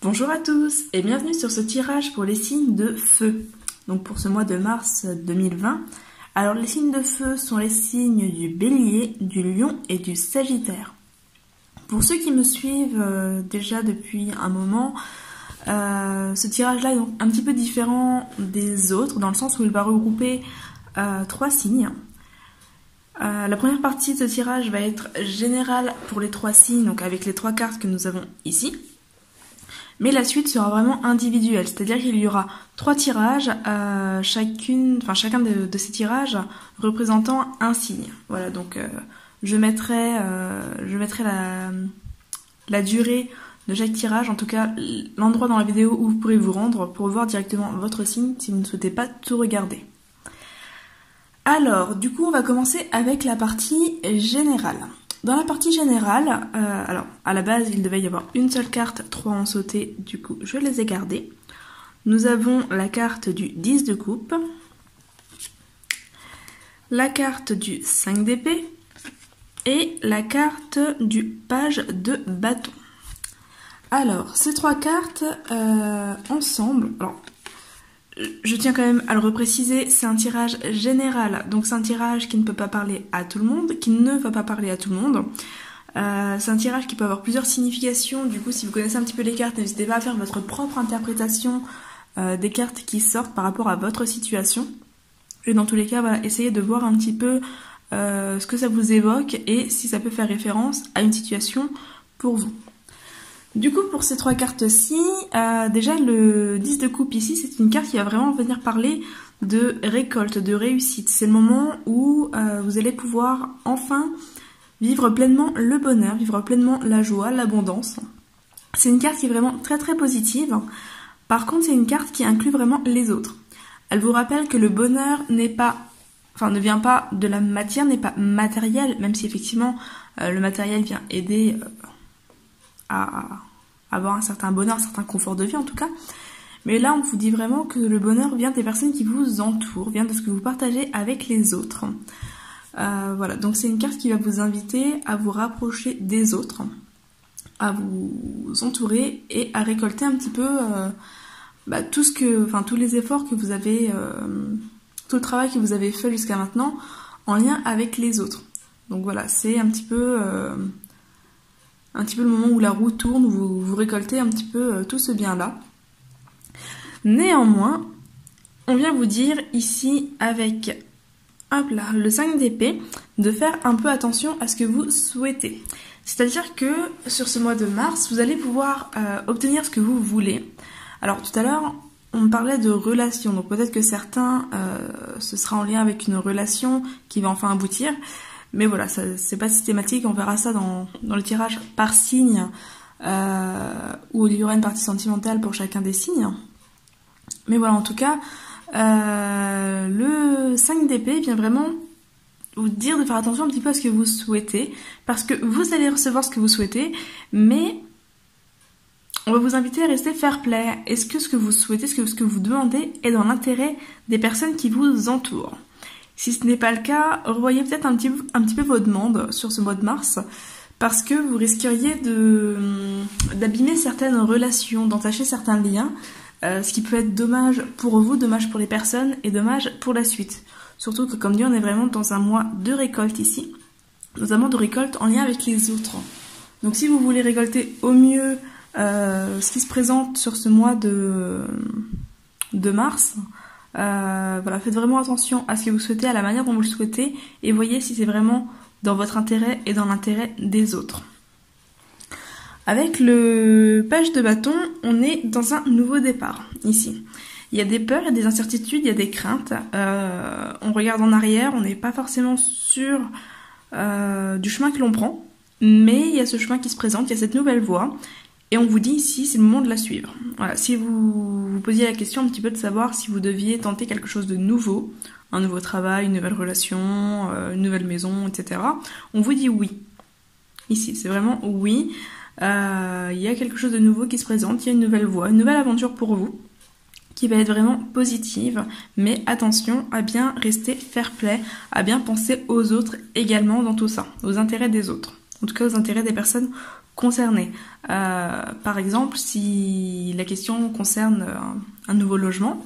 Bonjour à tous et bienvenue sur ce tirage pour les signes de feu. Donc pour ce mois de mars 2020. Alors les signes de feu sont les signes du Bélier, du Lion et du Sagittaire. Pour ceux qui me suivent déjà depuis un moment, ce tirage-là est donc un petit peu différent des autres dans le sens où il va regrouper 3 signes. La première partie de ce tirage va être générale pour les 3 signes, donc avec les 3 cartes que nous avons ici. Mais la suite sera vraiment individuelle, c'est-à-dire qu'il y aura 3 tirages, chacun de ces tirages représentant un signe. Voilà, donc je mettrai la durée de chaque tirage, en tout cas l'endroit dans la vidéo où vous pourrez vous rendre pour voir directement votre signe si vous ne souhaitez pas tout regarder. Alors, du coup, on va commencer avec la partie générale. Dans la partie générale, alors à la base il devait y avoir une seule carte, 3 ont sauté, du coup je les ai gardées. Nous avons la carte du 10 de coupe, la carte du 5 d'épée et la carte du page de bâton. Alors ces 3 cartes ensemble, alors je tiens quand même à le repréciser, c'est un tirage général, donc c'est un tirage qui ne peut pas parler à tout le monde, qui ne va pas parler à tout le monde. C'est un tirage qui peut avoir plusieurs significations, du coup si vous connaissez un petit peu les cartes, n'hésitez pas à faire votre propre interprétation des cartes qui sortent par rapport à votre situation. Et dans tous les cas, voilà, essayez de voir un petit peu ce que ça vous évoque et si ça peut faire référence à une situation pour vous. Du coup, pour ces 3 cartes-ci, déjà le 10 de coupe ici, c'est une carte qui va vraiment venir parler de récolte, de réussite. C'est le moment où vous allez pouvoir enfin vivre pleinement le bonheur, vivre pleinement la joie, l'abondance. C'est une carte qui est vraiment très très positive. Par contre, c'est une carte qui inclut vraiment les autres. Elle vous rappelle que le bonheur ne vient pas de la matière, n'est pas matériel, même si effectivement le matériel vient aider à avoir un certain bonheur, un certain confort de vie en tout cas. Mais là, on vous dit vraiment que le bonheur vient des personnes qui vous entourent, vient de ce que vous partagez avec les autres. Voilà, donc c'est une carte qui va vous inviter à vous rapprocher des autres, à vous entourer et à récolter un petit peu tous les efforts que vous avez, tout le travail que vous avez fait jusqu'à maintenant en lien avec les autres. Donc voilà, c'est un petit peu le moment où la roue tourne, où vous récoltez un petit peu tout ce bien-là. Néanmoins, on vient vous dire ici avec le 5 d'épée de faire un peu attention à ce que vous souhaitez. C'est-à-dire que sur ce mois de mars, vous allez pouvoir obtenir ce que vous voulez. Alors tout à l'heure, on parlait de relation, donc peut-être que certains, ce sera en lien avec une relation qui va enfin aboutir. Mais voilà, c'est pas systématique, on verra ça dans le tirage par signe, où il y aura une partie sentimentale pour chacun des signes. Mais voilà, en tout cas, le 5 d'épée vient vraiment vous dire de faire attention un petit peu à ce que vous souhaitez, parce que vous allez recevoir ce que vous souhaitez, mais on va vous inviter à rester fair play. Est-ce que ce que vous souhaitez, ce que vous demandez est dans l'intérêt des personnes qui vous entourent ? Si ce n'est pas le cas, revoyez peut-être un petit peu vos demandes sur ce mois de mars, parce que vous risqueriez d'abîmer certaines relations, d'entacher certains liens, ce qui peut être dommage pour vous, dommage pour les personnes et dommage pour la suite. Surtout que, comme dit, on est vraiment dans un mois de récolte ici, notamment de récolte en lien avec les autres. Donc si vous voulez récolter au mieux ce qui se présente sur ce mois de mars, voilà, faites vraiment attention à ce que vous souhaitez, à la manière dont vous le souhaitez, et voyez si c'est vraiment dans votre intérêt et dans l'intérêt des autres. Avec le page de bâton, on est dans un nouveau départ, ici. Il y a des peurs, il y a des incertitudes, il y a des craintes. On regarde en arrière, on n'est pas forcément sûr du chemin que l'on prend, mais il y a ce chemin qui se présente, il y a cette nouvelle voie. Et on vous dit ici, c'est le moment de la suivre. Voilà, si vous vous posiez la question un petit peu de savoir si vous deviez tenter quelque chose de nouveau, un nouveau travail, une nouvelle relation, une nouvelle maison, etc., on vous dit oui. Ici, c'est vraiment oui. Il y a quelque chose de nouveau qui se présente, il y a une nouvelle voie, une nouvelle aventure pour vous, qui va être vraiment positive, mais attention à bien rester fair play, à bien penser aux autres également dans tout ça, aux intérêts des autres, en tout cas aux intérêts des personnes concerné. Par exemple, si la question concerne un nouveau logement,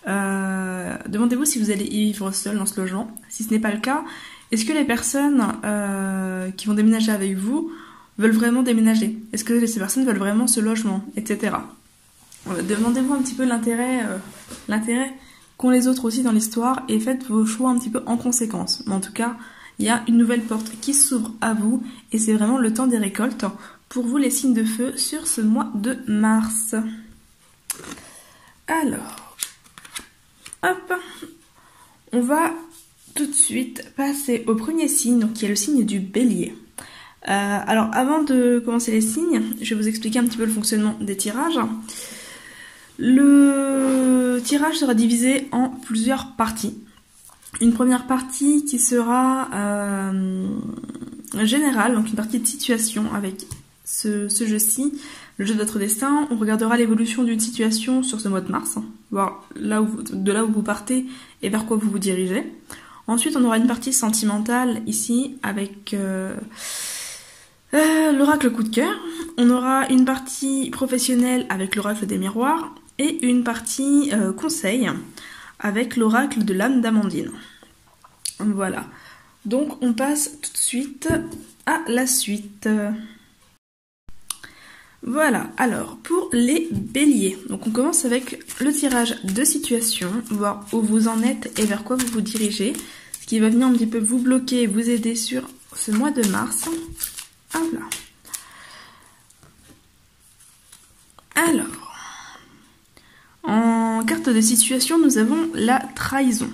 demandez-vous si vous allez y vivre seul dans ce logement. Si ce n'est pas le cas, est-ce que les personnes qui vont déménager avec vous veulent vraiment déménager? Est-ce que ces personnes veulent vraiment ce logement, etc. Demandez-vous un petit peu l'intérêt qu'ont les autres aussi dans l'histoire et faites vos choix un petit peu en conséquence. Mais en tout cas, il y a une nouvelle porte qui s'ouvre à vous et c'est vraiment le temps des récoltes pour vous les signes de feu sur ce mois de mars. Alors, hop, on va tout de suite passer au premier signe, donc qui est le signe du Bélier. Alors avant de commencer les signes, je vais vous expliquer un petit peu le fonctionnement des tirages. Le tirage sera divisé en plusieurs parties. Une première partie qui sera générale, donc une partie de situation avec ce jeu-ci, le jeu de votre destin. On regardera l'évolution d'une situation sur ce mois de mars, voir de là où vous partez et vers quoi vous vous dirigez. Ensuite, on aura une partie sentimentale ici avec l'oracle coup de cœur. On aura une partie professionnelle avec l'oracle des miroirs et une partie conseil avec l'oracle de l'âme d'Amandine. Voilà. Donc on passe tout de suite à la suite. Voilà, alors pour les béliers, donc on commence avec le tirage de situation, voir où vous en êtes et vers quoi vous vous dirigez, ce qui va venir un petit peu vous bloquer et vous aider sur ce mois de mars. Voilà. Alors, en carte de situation, nous avons la trahison.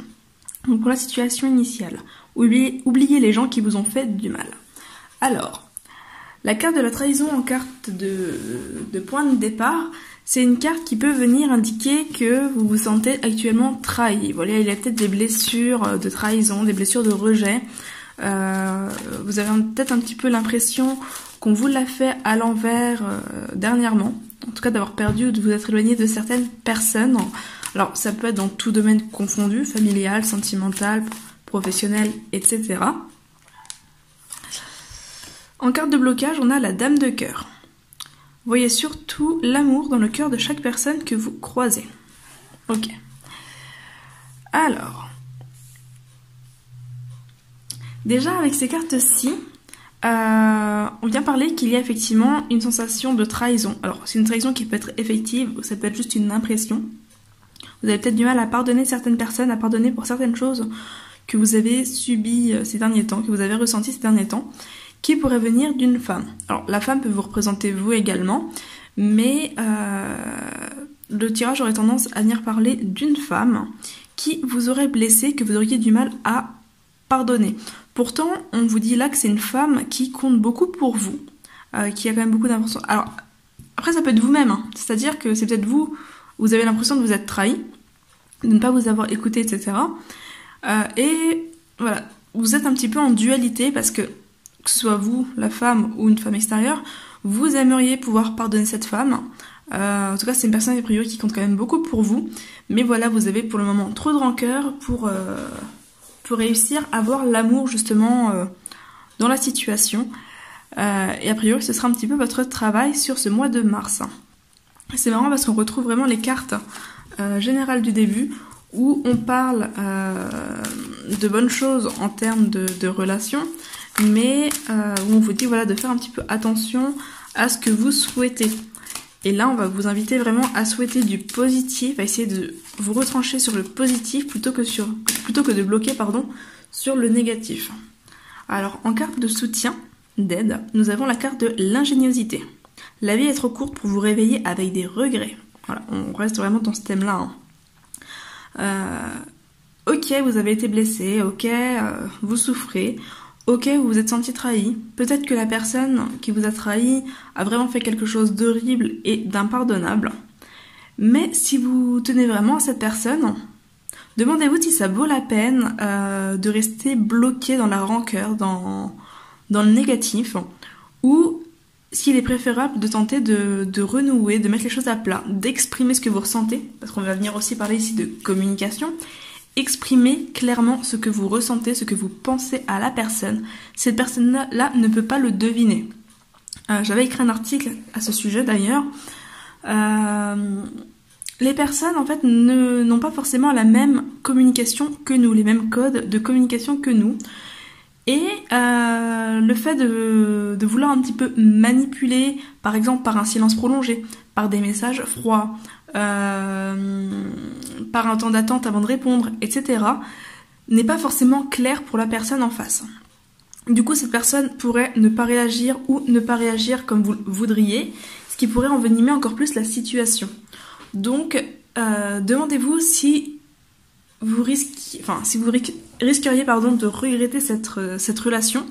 Donc pour la situation initiale, oubliez les gens qui vous ont fait du mal. Alors, la carte de la trahison en carte de point de départ, c'est une carte qui peut venir indiquer que vous vous sentez actuellement trahi. Voilà, il y a peut-être des blessures de trahison, des blessures de rejet. Vous avez peut-être un petit peu l'impression qu'on vous l'a fait à l'envers dernièrement. En tout cas d'avoir perdu ou de vous être éloigné de certaines personnes. Alors ça peut être dans tout domaine confondu, familial, sentimental, professionnel, etc. En carte de blocage, on a la dame de cœur. Voyez surtout l'amour dans le cœur de chaque personne que vous croisez. Ok. Alors, déjà avec ces cartes-ci, on vient parler qu'il y a effectivement une sensation de trahison. Alors, c'est une trahison qui peut être effective ou ça peut être juste une impression. Vous avez peut-être du mal à pardonner certaines personnes, à pardonner pour certaines choses que vous avez subies ces derniers temps, que vous avez ressenties ces derniers temps, qui pourrait venir d'une femme. Alors, la femme peut vous représenter vous également, mais le tirage aurait tendance à venir parler d'une femme qui vous aurait blessé, que vous auriez du mal à pardonner. Pourtant, on vous dit là que c'est une femme qui compte beaucoup pour vous, qui a quand même beaucoup d'importance. Alors, après, ça peut être vous-même, hein. C'est-à-dire que c'est peut-être vous avez l'impression de vous être trahi, de ne pas vous avoir écouté, etc. Et voilà, vous êtes un petit peu en dualité parce que ce soit vous, la femme, ou une femme extérieure, vous aimeriez pouvoir pardonner cette femme. En tout cas, c'est une personne a priori qui compte quand même beaucoup pour vous. Mais voilà, vous avez pour le moment trop de rancœur pour réussir à avoir l'amour justement dans la situation. Et a priori, ce sera un petit peu votre travail sur ce mois de mars. C'est marrant parce qu'on retrouve vraiment les cartes générales du début où on parle de bonnes choses en termes de relations, mais où on vous dit voilà de faire un petit peu attention à ce que vous souhaitez. Et là, on va vous inviter vraiment à souhaiter du positif, à essayer de vous retrancher sur le positif plutôt que de bloquer sur le négatif. Alors, en carte de soutien, d'aide, nous avons la carte de l'ingéniosité. La vie est trop courte pour vous réveiller avec des regrets. Voilà, on reste vraiment dans ce thème-là. Ok, vous avez été blessé, ok, vous souffrez, ok, vous vous êtes senti trahi. Peut-être que la personne qui vous a trahi a vraiment fait quelque chose d'horrible et d'impardonnable. Mais si vous tenez vraiment à cette personne, demandez-vous si ça vaut la peine de rester bloqué dans la rancœur, dans le négatif, ou s'il est préférable de tenter de renouer, de mettre les choses à plat, d'exprimer ce que vous ressentez, parce qu'on va venir aussi parler ici de communication. Exprimez clairement ce que vous ressentez, ce que vous pensez à la personne. Cette personne-là ne peut pas le deviner. J'avais écrit un article à ce sujet d'ailleurs. Les personnes en fait n'ont pas forcément la même communication que nous, les mêmes codes de communication que nous. Et le fait de vouloir un petit peu manipuler, par exemple par un silence prolongé, par des messages froids, par un temps d'attente avant de répondre, etc., n'est pas forcément clair pour la personne en face. Du coup, cette personne pourrait ne pas réagir ou ne pas réagir comme vous voudriez, ce qui pourrait envenimer encore plus la situation. Donc, demandez-vous si vous risqueriez de regretter cette relation.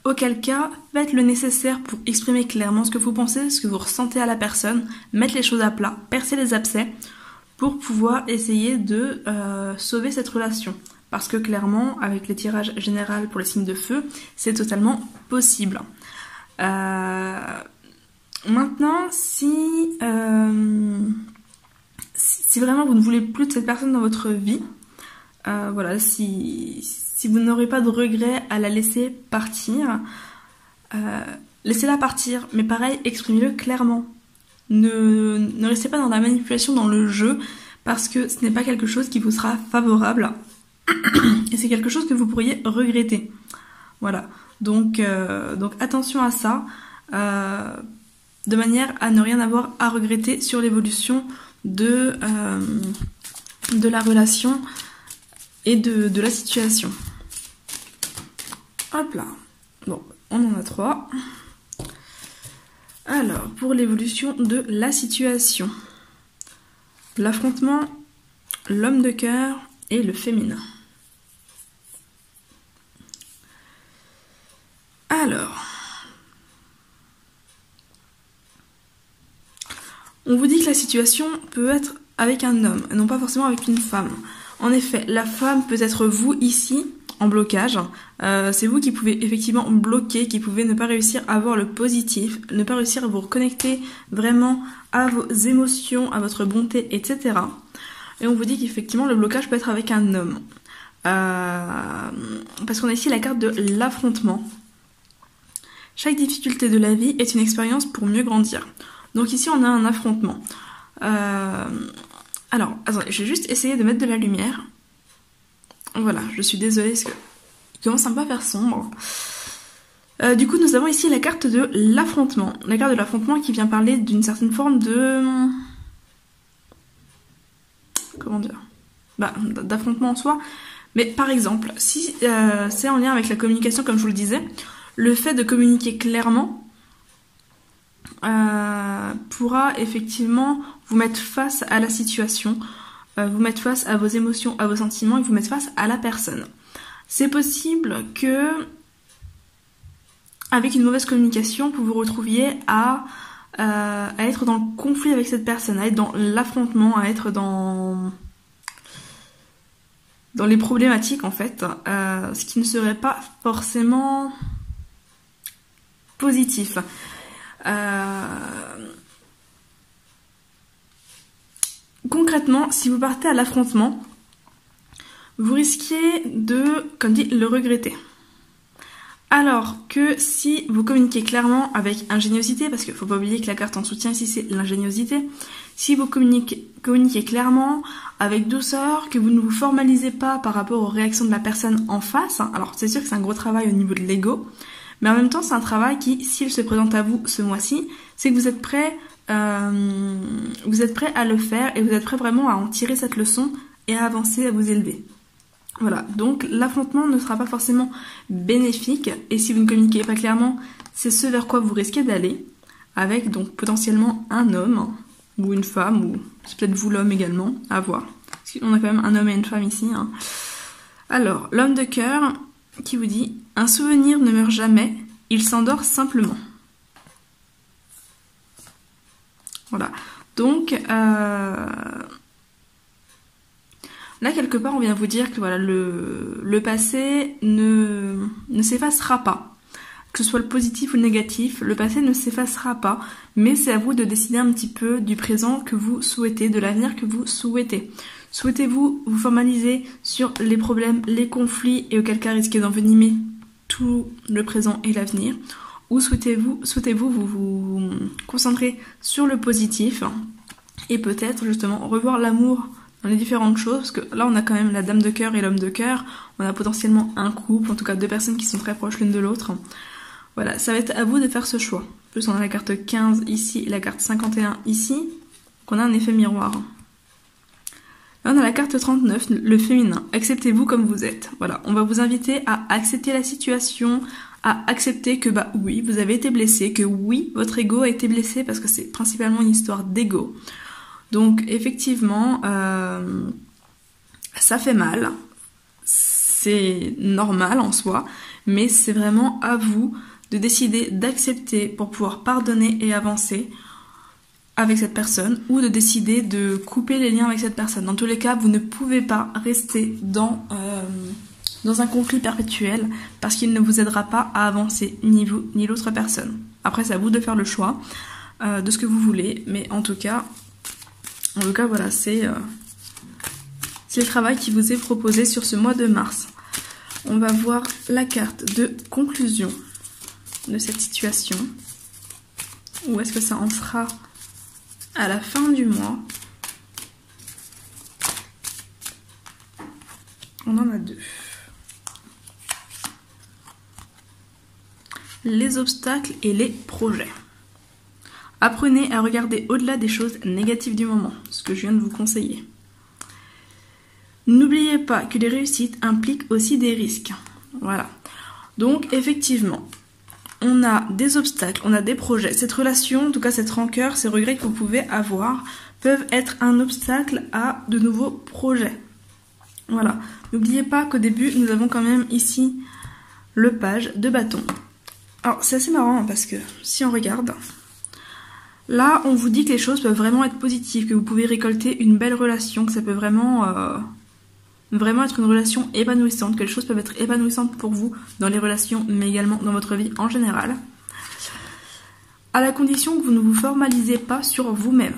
Auquel cas, faites le nécessaire pour exprimer clairement ce que vous pensez, ce que vous ressentez à la personne, mettre les choses à plat, percer les abcès, pour pouvoir essayer de sauver cette relation. Parce que clairement, avec les tirages généraux pour les signes de feu, c'est totalement possible. Maintenant, si vraiment vous ne voulez plus de cette personne dans votre vie, voilà, si vous n'aurez pas de regret à la laisser partir, laissez-la partir, mais pareil, exprimez-le clairement. Ne restez pas dans la manipulation, dans le jeu, parce que ce n'est pas quelque chose qui vous sera favorable, et c'est quelque chose que vous pourriez regretter. Voilà, donc attention à ça, de manière à ne rien avoir à regretter sur l'évolution de la relation et de la situation. Hop là. Bon, on en a 3. Alors, pour l'évolution de la situation. L'affrontement, l'homme de cœur et le féminin. Alors, on vous dit que la situation peut être avec un homme, et non pas forcément avec une femme. En effet, la femme peut être vous ici, en blocage. C'est vous qui pouvez effectivement bloquer, qui pouvez ne pas réussir à voir le positif, ne pas réussir à vous reconnecter vraiment à vos émotions, à votre bonté, etc. Et on vous dit qu'effectivement le blocage peut être avec un homme. Parce qu'on a ici la carte de l'affrontement. Chaque difficulté de la vie est une expérience pour mieux grandir. Donc ici on a un affrontement. Alors, attendez, je vais juste essayer de mettre de la lumière. Voilà, je suis désolée parce que il commence un peu à faire sombre. Du coup, nous avons ici la carte de l'affrontement. La carte de l'affrontement qui vient parler d'une certaine forme de... Comment dire ? D'affrontement en soi. Mais par exemple, si c'est en lien avec la communication, comme je vous le disais, le fait de communiquer clairement pourra effectivement vous mettre face à la situation, vous mettre face à vos émotions, à vos sentiments et vous mettre face à la personne. C'est possible que, avec une mauvaise communication, vous vous retrouviez à être dans le conflit avec cette personne, à être dans l'affrontement, à être dans les problématiques en fait, ce qui ne serait pas forcément positif. Concrètement, si vous partez à l'affrontement, vous risquez de, comme dit, le regretter. Alors que si vous communiquez clairement avec ingéniosité, parce qu'il ne faut pas oublier que la carte en soutien ici c'est l'ingéniosité, si vous communiquez clairement, avec douceur, que vous ne vous formalisez pas par rapport aux réactions de la personne en face, alors c'est sûr que c'est un gros travail au niveau de l'ego, mais en même temps c'est un travail qui, s'il se présente à vous ce mois-ci, c'est que vous êtes prêt à le faire et vous êtes prêt vraiment à en tirer cette leçon et à avancer, à vous élever. Voilà, donc l'affrontement ne sera pas forcément bénéfique et si vous ne communiquez pas clairement, c'est ce vers quoi vous risquez d'aller, avec donc potentiellement un homme ou une femme, ou c'est peut-être vous l'homme également, à voir. Parce qu'on a quand même un homme et une femme ici. Hein. Alors, l'homme de cœur qui vous dit « Un souvenir ne meurt jamais, il s'endort simplement ». Voilà, donc... Là, quelque part, on vient vous dire que voilà, le passé ne s'effacera pas. Que ce soit le positif ou le négatif, le passé ne s'effacera pas. Mais c'est à vous de décider un petit peu du présent que vous souhaitez, de l'avenir que vous souhaitez. Souhaitez-vous vous formaliser sur les problèmes, les conflits, et auquel cas risquer d'envenimer tout le présent et l'avenir. Ou souhaitez-vous vous concentrer sur le positif et peut-être justement revoir l'amour dans les différentes choses, parce que là on a quand même la dame de cœur et l'homme de cœur, on a potentiellement un couple, en tout cas deux personnes qui sont très proches l'une de l'autre. Voilà, ça va être à vous de faire ce choix. En plus on a la carte 15 ici et la carte 51 ici, donc on a un effet miroir. Là on a la carte 39, le féminin. Acceptez-vous comme vous êtes. Voilà, on va vous inviter à accepter la situation, à accepter que bah oui, vous avez été blessé, que oui, votre ego a été blessé parce que c'est principalement une histoire d'ego. Donc effectivement, ça fait mal, c'est normal en soi, mais c'est vraiment à vous de décider d'accepter pour pouvoir pardonner et avancer avec cette personne, ou de décider de couper les liens avec cette personne. Dans tous les cas, vous ne pouvez pas rester dans un conflit perpétuel, parce qu'il ne vous aidera pas à avancer, ni vous, ni l'autre personne. Après, c'est à vous de faire le choix de ce que vous voulez, mais en tout cas, voilà, c'est le travail qui vous est proposé sur ce mois de mars. On va voir la carte de conclusion de cette situation. Où est-ce que ça en sera à la fin du mois? On en a deux. Les obstacles et les projets. Apprenez à regarder au-delà des choses négatives du moment, ce que je viens de vous conseiller. N'oubliez pas que les réussites impliquent aussi des risques. Voilà. Donc effectivement, on a des obstacles, on a des projets. Cette relation, en tout cas cette rancœur, ces regrets que vous pouvez avoir, peuvent être un obstacle à de nouveaux projets. Voilà. N'oubliez pas qu'au début, nous avons quand même ici le page de bâton. Alors c'est assez marrant parce que si on regarde, là on vous dit que les choses peuvent vraiment être positives, que vous pouvez récolter une belle relation, que ça peut vraiment être une relation épanouissante, que les choses peuvent être épanouissantes pour vous dans les relations, mais également dans votre vie en général. À la condition que vous ne vous formalisez pas sur vous-même.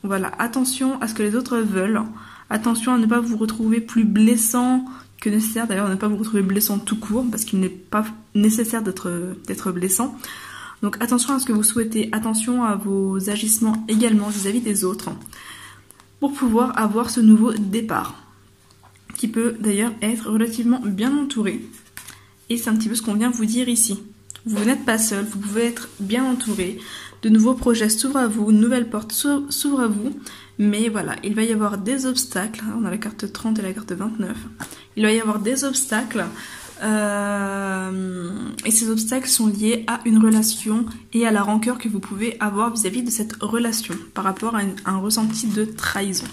Voilà, attention à ce que les autres veulent, attention à ne pas vous retrouver plus blessant que nécessaire, d'ailleurs ne pas vous retrouver blessant tout court, parce qu'il n'est pas nécessaire d'être blessant. Donc attention à ce que vous souhaitez, attention à vos agissements également vis-à-vis des autres, pour pouvoir avoir ce nouveau départ, qui peut d'ailleurs être relativement bien entouré. Et c'est un petit peu ce qu'on vient vous dire ici. Vous n'êtes pas seul, vous pouvez être bien entouré, de nouveaux projets s'ouvrent à vous, une nouvelle porte s'ouvre à vous, mais voilà, il va y avoir des obstacles, on a la carte 30 et la carte 29, il va y avoir des obstacles, et ces obstacles sont liés à une relation et à la rancœur que vous pouvez avoir vis-à-vis de cette relation, par rapport à un ressenti de trahison.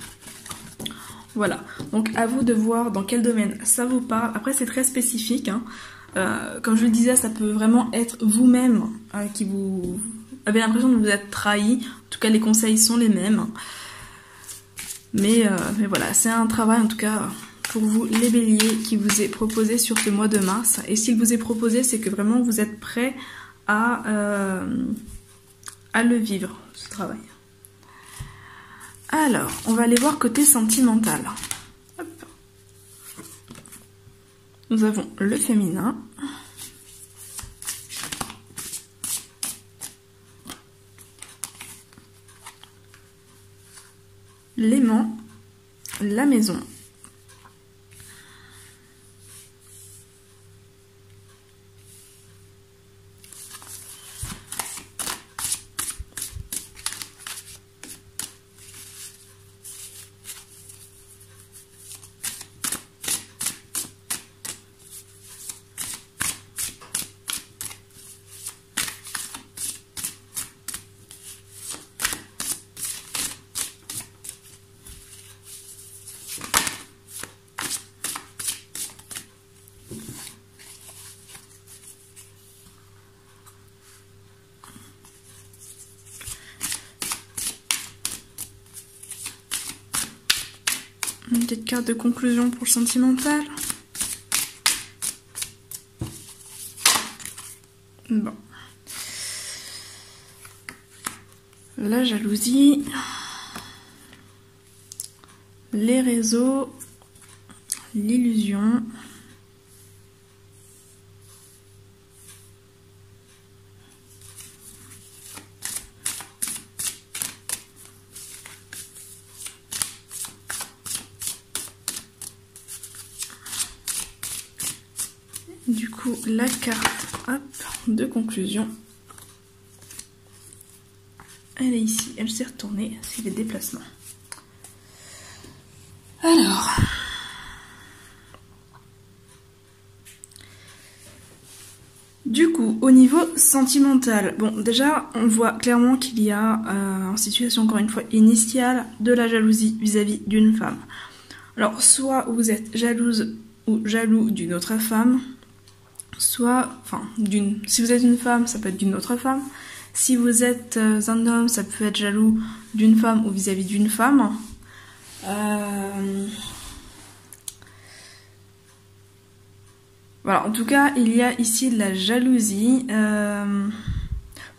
Voilà, donc à vous de voir dans quel domaine ça vous parle. Après c'est très spécifique, hein. Comme je le disais, ça peut vraiment être vous-même qui vous avez l'impression de vous être trahi. En tout cas les conseils sont les mêmes. Mais voilà, c'est un travail en tout cas pour vous les béliers qui vous est proposé sur ce mois de mars. Et s'il vous est proposé, c'est que vraiment vous êtes prêts à le vivre, ce travail. Alors, on va aller voir côté sentimental. Hop. Nous avons le féminin. L'aimant, la maison. Une petite carte de conclusion pour le sentimental. Bon. La jalousie. Les réseaux. L'illusion. Du coup, la carte, hop, de conclusion. Elle est ici, elle s'est retournée, c'est les déplacements. Alors... Du coup, au niveau sentimental, bon, déjà, on voit clairement qu'il y a, en situation, encore une fois, initiale, de la jalousie vis-à-vis d'une femme. Alors, soit vous êtes jalouse ou jaloux d'une autre femme, soit, enfin, si vous êtes une femme, ça peut être d'une autre femme. Si vous êtes un homme, ça peut être jaloux d'une femme ou vis-à-vis d'une femme. Voilà, en tout cas, il y a ici de la jalousie. Moi,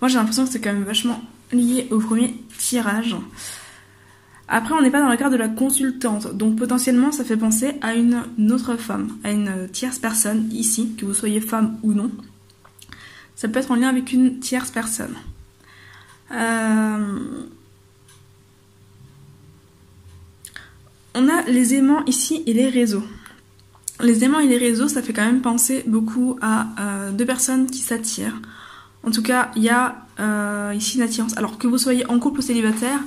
j'ai l'impression que c'est quand même vachement lié au premier tirage. Après, on n'est pas dans la carte de la consultante, donc potentiellement, ça fait penser à une autre femme, à une tierce personne, ici, que vous soyez femme ou non. Ça peut être en lien avec une tierce personne. On a les aimants ici et les réseaux. Les aimants et les réseaux, ça fait quand même penser beaucoup à deux personnes qui s'attirent. En tout cas, il y a ici une attirance. Alors que vous soyez en couple ou célibataire,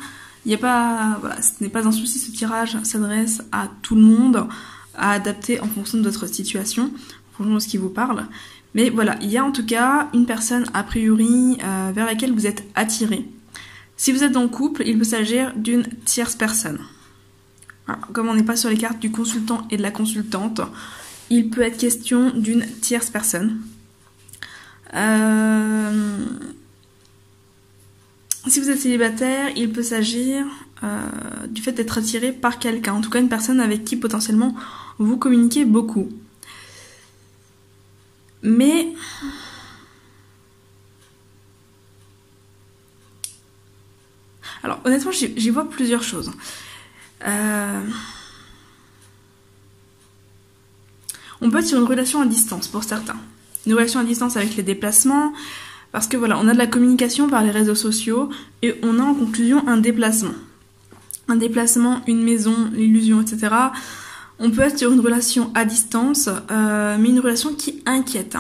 il n'y a pas, voilà, ce n'est pas un souci, ce tirage s'adresse à tout le monde, à adapter en fonction de votre situation, en fonction de ce qui vous parle. Mais voilà, il y a en tout cas une personne a priori vers laquelle vous êtes attiré. Si vous êtes en couple, il peut s'agir d'une tierce personne. Alors, comme on n'est pas sur les cartes du consultant et de la consultante, il peut être question d'une tierce personne. Si vous êtes célibataire, il peut s'agir du fait d'être attiré par quelqu'un, en tout cas une personne avec qui potentiellement vous communiquez beaucoup. Mais alors honnêtement, j'y vois plusieurs choses. On peut être sur une relation à distance pour certains. Une relation à distance avec les déplacements, parce que voilà, on a de la communication par les réseaux sociaux et on a en conclusion un déplacement. Un déplacement, une maison, l'illusion, etc. On peut être sur une relation à distance, mais une relation qui inquiète.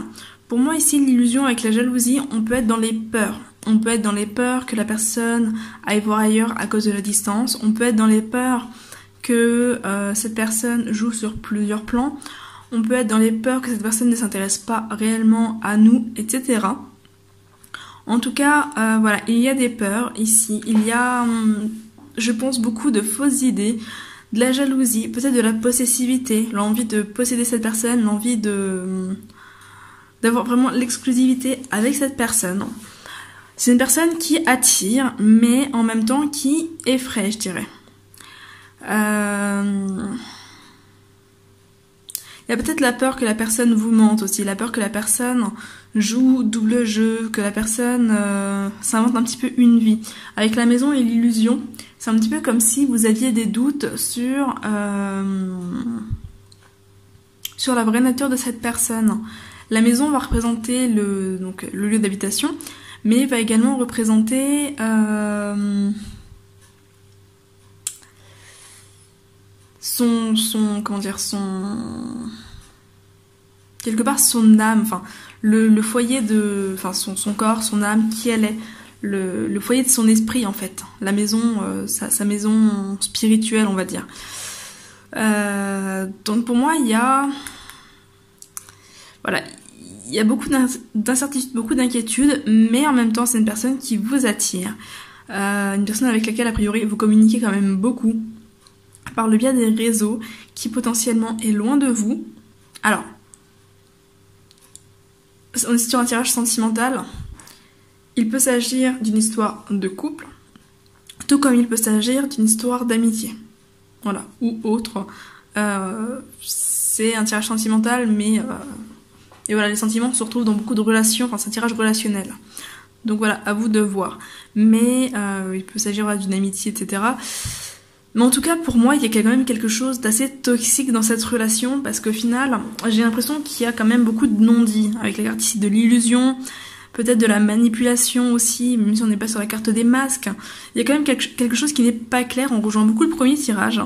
Pour moi ici, l'illusion avec la jalousie, on peut être dans les peurs. On peut être dans les peurs que la personne aille voir ailleurs à cause de la distance. On peut être dans les peurs que cette personne joue sur plusieurs plans. On peut être dans les peurs que cette personne ne s'intéresse pas réellement à nous, etc. En tout cas, voilà, il y a des peurs ici. Il y a, je pense, beaucoup de fausses idées, de la jalousie, peut-être de la possessivité, l'envie de posséder cette personne, l'envie d'avoir vraiment l'exclusivité avec cette personne. C'est une personne qui attire, mais en même temps qui effraie, je dirais. Il y a peut-être la peur que la personne vous mente aussi, la peur que la personne joue double jeu, que la personne s'invente un petit peu une vie. Avec la maison et l'illusion, c'est un petit peu comme si vous aviez des doutes sur la vraie nature de cette personne. La maison va représenter le lieu d'habitation, mais va également représenter quelque part son âme, enfin le foyer de, enfin son corps, son âme, qui elle est, le foyer de son esprit en fait, la maison, sa maison spirituelle on va dire. Donc pour moi il y a beaucoup d'incertitudes, beaucoup d'inquiétudes, mais en même temps c'est une personne qui vous attire, une personne avec laquelle a priori vous communiquez quand même beaucoup par le biais des réseaux, qui potentiellement est loin de vous. Alors, on est sur un tirage sentimental. Il peut s'agir d'une histoire de couple, tout comme il peut s'agir d'une histoire d'amitié. Voilà, ou autre. C'est un tirage sentimental, mais... et voilà, les sentiments se retrouvent dans beaucoup de relations, enfin c'est un tirage relationnel. Donc voilà, à vous de voir. Mais il peut s'agir d'une amitié, etc. Mais en tout cas, pour moi, il y a quand même quelque chose d'assez toxique dans cette relation, parce qu'au final, j'ai l'impression qu'il y a quand même beaucoup de non-dits, avec la carte ici de l'illusion, peut-être de la manipulation aussi, même si on n'est pas sur la carte des masques. Il y a quand même quelque chose qui n'est pas clair, on rejoint beaucoup le premier tirage.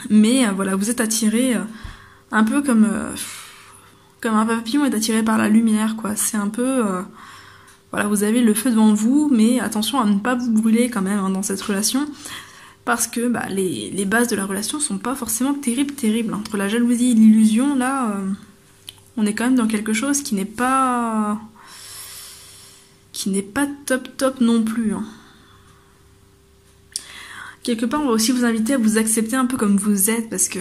Mais voilà, vous êtes attirés un peu comme Comme un papillon est attiré par la lumière, quoi. C'est un peu... voilà, vous avez le feu devant vous, mais attention à ne pas vous brûler quand même hein, dans cette relation. Parce que les bases de la relation sont pas forcément terribles. Entre la jalousie et l'illusion, là, on est quand même dans quelque chose qui n'est pas top non plus. Hein. Quelque part, on va aussi vous inviter à vous accepter un peu comme vous êtes, parce que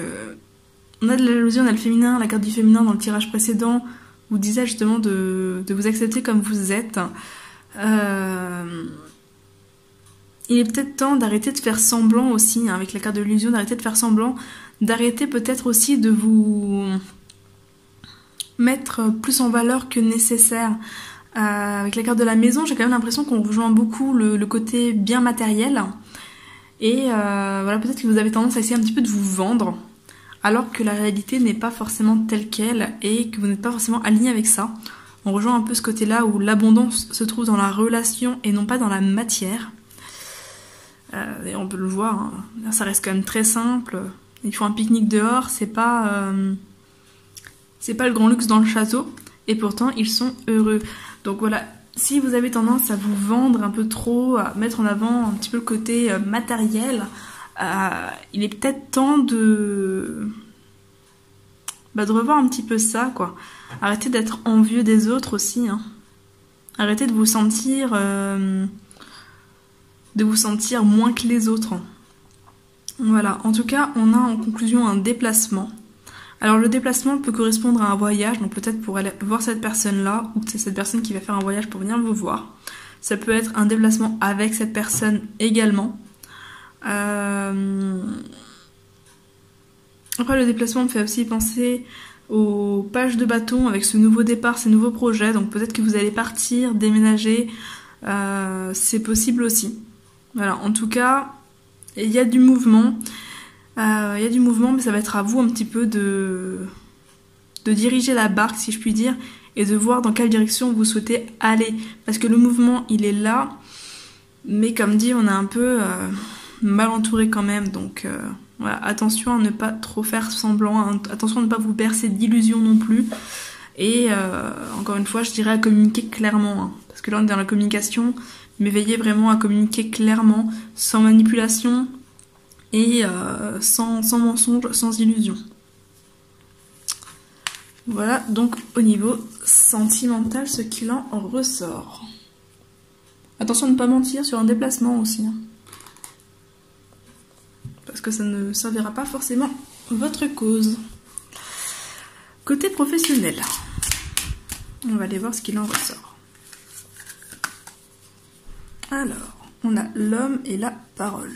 on a de la jalousie, on a le féminin, la carte du féminin dans le tirage précédent vous disait justement de vous accepter comme vous êtes. Il est peut-être temps d'arrêter de faire semblant aussi, hein, avec la carte de l'illusion, d'arrêter de faire semblant, d'arrêter peut-être aussi de vous mettre plus en valeur que nécessaire. Avec la carte de la maison, j'ai quand même l'impression qu'on rejoint beaucoup le côté bien matériel. Et voilà, peut-être que vous avez tendance à essayer un petit peu de vous vendre, alors que la réalité n'est pas forcément telle qu'elle et que vous n'êtes pas forcément aligné avec ça. On rejoint un peu ce côté-là où l'abondance se trouve dans la relation et non pas dans la matière. Et on peut le voir, hein. Ça reste quand même très simple. Ils font un pique-nique dehors, c'est pas le grand luxe dans le château, et pourtant ils sont heureux. Donc voilà, si vous avez tendance à vous vendre un peu trop, à mettre en avant un petit peu le côté matériel, il est peut-être temps de revoir un petit peu ça, quoi. Arrêtez d'être envieux des autres aussi, hein. Arrêtez de vous sentir moins que les autres. Voilà, en tout cas, on a en conclusion un déplacement. Alors le déplacement peut correspondre à un voyage, donc peut-être pour aller voir cette personne-là, ou c'est cette personne qui va faire un voyage pour venir vous voir. Ça peut être un déplacement avec cette personne également. Après, le déplacement me fait aussi penser aux pages de bâton avec ce nouveau départ, ces nouveaux projets. Donc peut-être que vous allez partir, déménager, c'est possible aussi. Voilà, en tout cas, il y a du mouvement. Mais ça va être à vous un petit peu de diriger la barque, si je puis dire, et de voir dans quelle direction vous souhaitez aller. Parce que le mouvement, il est là, mais comme dit, on est un peu mal entouré quand même. Donc voilà, attention à ne pas trop faire semblant, hein, attention à ne pas vous bercer d'illusions non plus. Et encore une fois, je dirais à communiquer clairement, hein, parce que là on est dans la communication, mais veillez vraiment à communiquer clairement, sans manipulation, et sans mensonge, sans illusion. Voilà donc au niveau sentimental ce qu'il en ressort. Attention à ne pas mentir sur un déplacement aussi, hein, parce que ça ne servira pas forcément votre cause. Côté professionnel, on va aller voir ce qu'il en ressort. Alors, on a l'homme et la parole.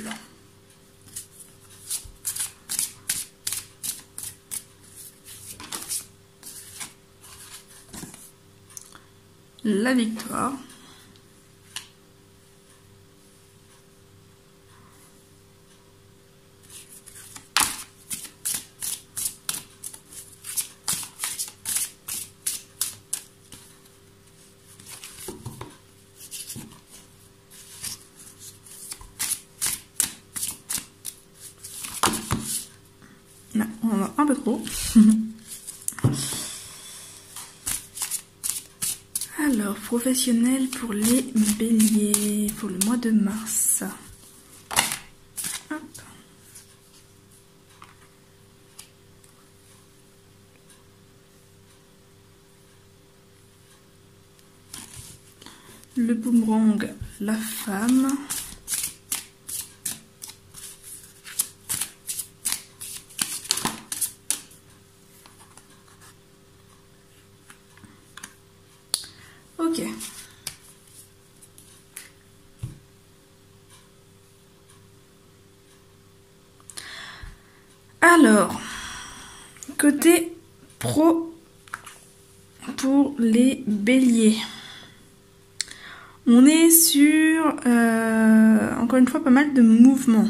La victoire. Là, on en a un peu trop. Alors, professionnel pour les béliers, pour le mois de mars. Hop. Le boomerang, la femme. Ok. Alors, côté pro pour les béliers, on est sur, encore une fois, pas mal de mouvements.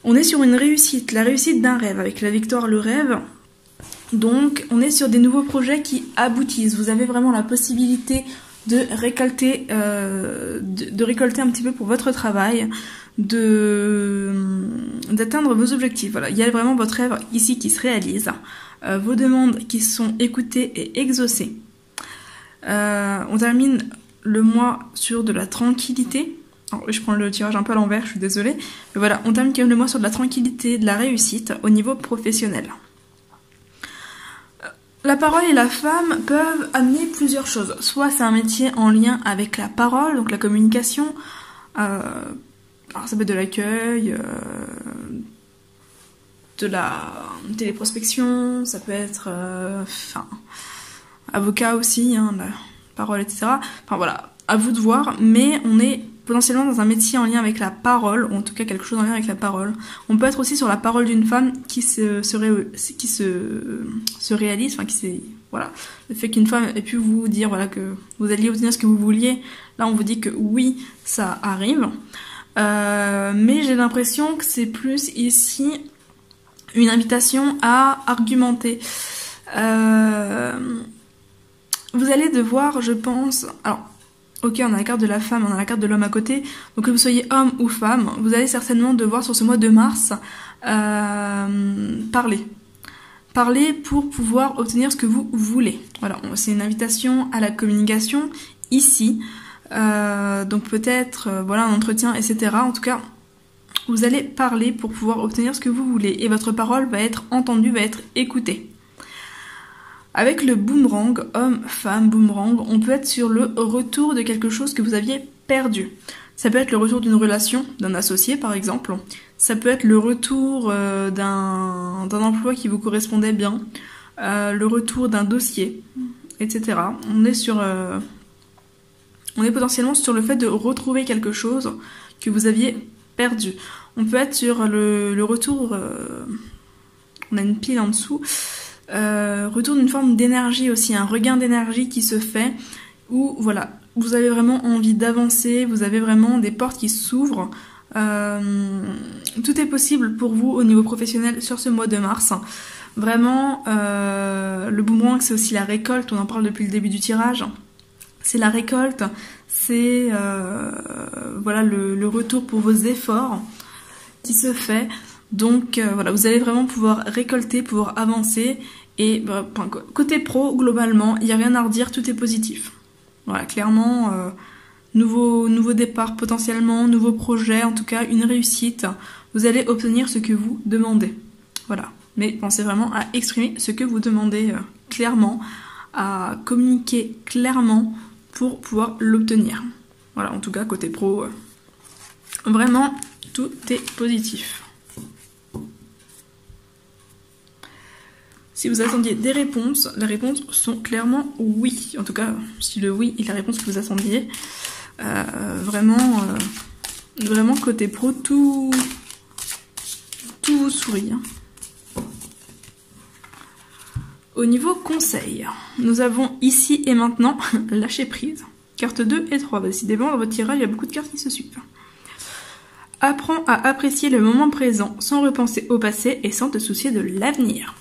On est sur une réussite, la réussite d'un rêve, avec la victoire, le rêve. Donc, on est sur des nouveaux projets qui aboutissent. Vous avez vraiment la possibilité de récolter un petit peu pour votre travail. d'atteindre vos objectifs. Voilà, il y a vraiment votre rêve ici qui se réalise, vos demandes qui sont écoutées et exaucées. On termine le mois sur de la tranquillité. Alors, je prends le tirage un peu à l'envers, je suis désolée. Mais voilà, on termine quand même le mois sur de la tranquillité, de la réussite au niveau professionnel. La parole et la femme peuvent amener plusieurs choses. Soit c'est un métier en lien avec la parole, donc la communication. Alors ça peut être de l'accueil, de la téléprospection, ça peut être avocat aussi, hein, la parole, etc. Enfin voilà, à vous de voir, mais on est potentiellement dans un métier en lien avec la parole, ou en tout cas quelque chose en lien avec la parole. On peut être aussi sur la parole d'une femme qui se réalise, enfin voilà, le fait qu'une femme ait pu vous dire voilà que vous alliez obtenir ce que vous vouliez, là on vous dit que oui, ça arrive. Mais j'ai l'impression que c'est plus ici une invitation à argumenter. Vous allez devoir, je pense, alors ok, on a la carte de la femme, on a la carte de l'homme à côté, donc que vous soyez homme ou femme, vous allez certainement devoir sur ce mois de mars parler pour pouvoir obtenir ce que vous voulez. Voilà, c'est une invitation à la communication ici, donc peut-être voilà un entretien, etc. En tout cas, vous allez parler pour pouvoir obtenir ce que vous voulez et votre parole va être entendue, va être écoutée. Avec le boomerang, homme-femme boomerang, on peut être sur le retour de quelque chose que vous aviez perdu. Ça peut être le retour d'une relation, d'un associé par exemple. Ça peut être le retour d'un emploi qui vous correspondait bien. Le retour d'un dossier, etc. On est potentiellement sur le fait de retrouver quelque chose que vous aviez perdu. On peut être sur le retour... on a une pile en dessous... retour d'une forme d'énergie aussi, un regain d'énergie qui se fait où voilà, vous avez vraiment envie d'avancer, vous avez vraiment des portes qui s'ouvrent, tout est possible pour vous au niveau professionnel sur ce mois de mars. Vraiment, le boomerang c'est aussi la récolte, on en parle depuis le début du tirage, c'est la récolte, c'est voilà le retour pour vos efforts qui se fait. Donc voilà, vous allez vraiment pouvoir récolter, pouvoir avancer. Et côté pro, globalement, il n'y a rien à redire, tout est positif. Voilà, clairement, nouveau départ potentiellement, nouveau projet, en tout cas une réussite. Vous allez obtenir ce que vous demandez. Voilà, mais pensez vraiment à exprimer ce que vous demandez clairement, à communiquer clairement pour pouvoir l'obtenir. Voilà, en tout cas, côté pro, vraiment, tout est positif. Si vous attendiez des réponses, les réponses sont clairement oui. En tout cas, si le oui est la réponse que vous attendiez, vraiment côté pro, tout vous sourit. Au niveau conseil, nous avons ici et maintenant lâcher prise. Carte 2 et 3. Décidément, dans votre tirage, il y a beaucoup de cartes qui se suivent. Apprends à apprécier le moment présent sans repenser au passé et sans te soucier de l'avenir.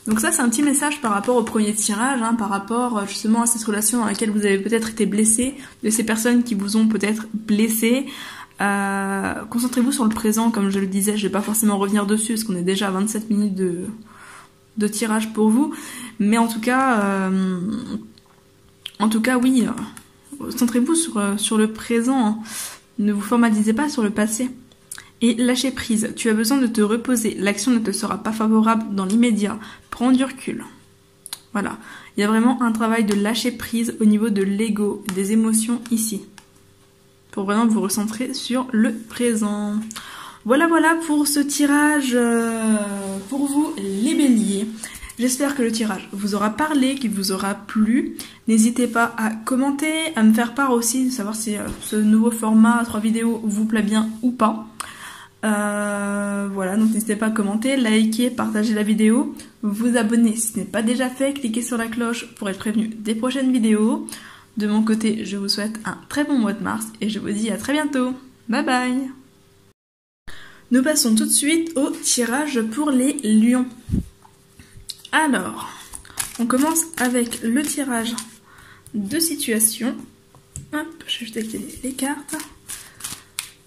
Donc ça c'est un petit message par rapport au premier tirage, hein, par rapport justement à cette relation dans laquelle vous avez peut-être été blessé, de ces personnes qui vous ont peut-être blessé. Concentrez-vous sur le présent, comme je le disais, je vais pas forcément revenir dessus parce qu'on est déjà à 27 minutes de tirage pour vous, mais en tout cas oui, concentrez-vous sur le présent, hein. Ne vous formalisez pas sur le passé. Et lâcher prise, tu as besoin de te reposer, l'action ne te sera pas favorable dans l'immédiat, prends du recul. Voilà, il y a vraiment un travail de lâcher prise au niveau de l'ego, des émotions ici, pour vraiment vous recentrer sur le présent. Voilà pour ce tirage pour vous les béliers. J'espère que le tirage vous aura parlé, qu'il vous aura plu. N'hésitez pas à commenter, à me faire part aussi de savoir si ce nouveau format 3 vidéos vous plaît bien ou pas. Voilà, donc n'hésitez pas à commenter, liker, partager la vidéo, vous abonner si ce n'est pas déjà fait, cliquez sur la cloche pour être prévenu des prochaines vidéos. De mon côté, je vous souhaite un très bon mois de mars et je vous dis à très bientôt. Bye bye. Nous passons tout de suite au tirage pour les lions. Alors, on commence avec le tirage de situation. Hop, je vais jeter les cartes.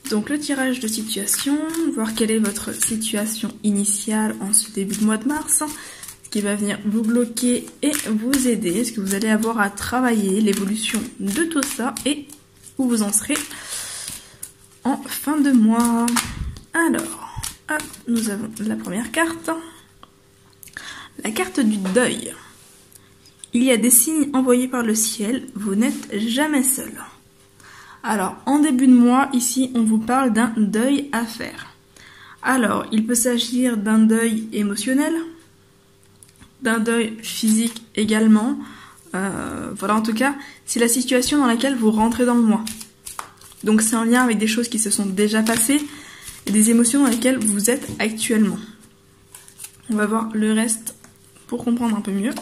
Donc le tirage de situation, voir quelle est votre situation initiale en ce début de mois de mars, ce qui va venir vous bloquer et vous aider, ce que vous allez avoir à travailler, l'évolution de tout ça et où vous en serez en fin de mois. Alors, hop, nous avons la première carte, la carte du deuil. Il y a des signes envoyés par le ciel, vous n'êtes jamais seul. Alors, en début de mois, ici, on vous parle d'un deuil à faire. Alors, il peut s'agir d'un deuil émotionnel, d'un deuil physique également. Voilà, en tout cas, c'est la situation dans laquelle vous rentrez dans le mois. Donc, c'est en lien avec des choses qui se sont déjà passées et des émotions dans lesquelles vous êtes actuellement. On va voir le reste pour comprendre un peu mieux.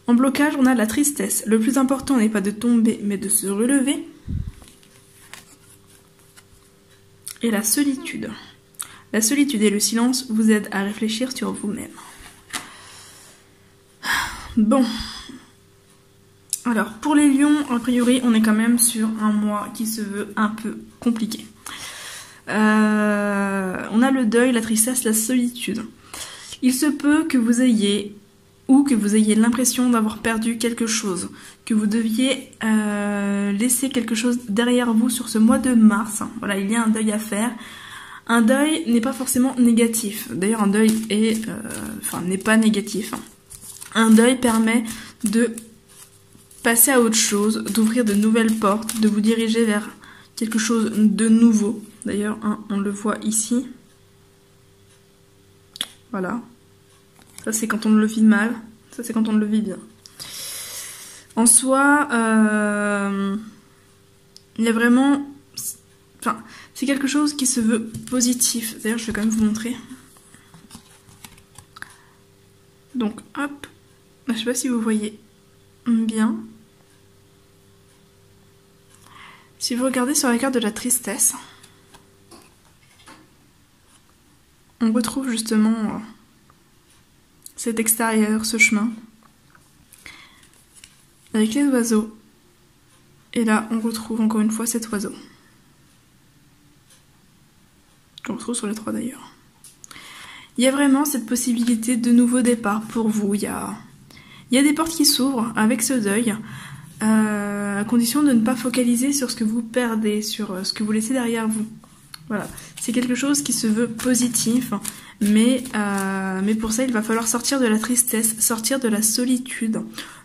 En blocage, on a la tristesse. Le plus important n'est pas de tomber, mais de se relever. Et la solitude. La solitude et le silence vous aident à réfléchir sur vous-même. Bon. Alors, pour les lions, a priori, on est quand même sur un mois qui se veut un peu compliqué. On a le deuil, la tristesse, la solitude. Il se peut que vous ayez l'impression d'avoir perdu quelque chose, que vous deviez laisser quelque chose derrière vous sur ce mois de mars. Voilà, il y a un deuil à faire. Un deuil n'est pas forcément négatif. D'ailleurs, un deuil n'est pas négatif. Un deuil permet de passer à autre chose, d'ouvrir de nouvelles portes, de vous diriger vers quelque chose de nouveau. D'ailleurs, on le voit ici. Voilà. Ça, c'est quand on le vit mal. Ça, c'est quand on le vit bien. En soi, il y a vraiment... Enfin, c'est quelque chose qui se veut positif. D'ailleurs, je vais quand même vous montrer. Donc, hop. Je sais pas si vous voyez bien. Si vous regardez sur la carte de la tristesse, on retrouve justement... cet extérieur, ce chemin, avec les oiseaux. Et là, on retrouve encore une fois cet oiseau. Qu'on retrouve sur les trois d'ailleurs. Il y a vraiment cette possibilité de nouveau départ pour vous. Il y a des portes qui s'ouvrent avec ce deuil, à condition de ne pas focaliser sur ce que vous perdez, sur ce que vous laissez derrière vous. Voilà, c'est quelque chose qui se veut positif. Mais pour ça, il va falloir sortir de la tristesse, sortir de la solitude,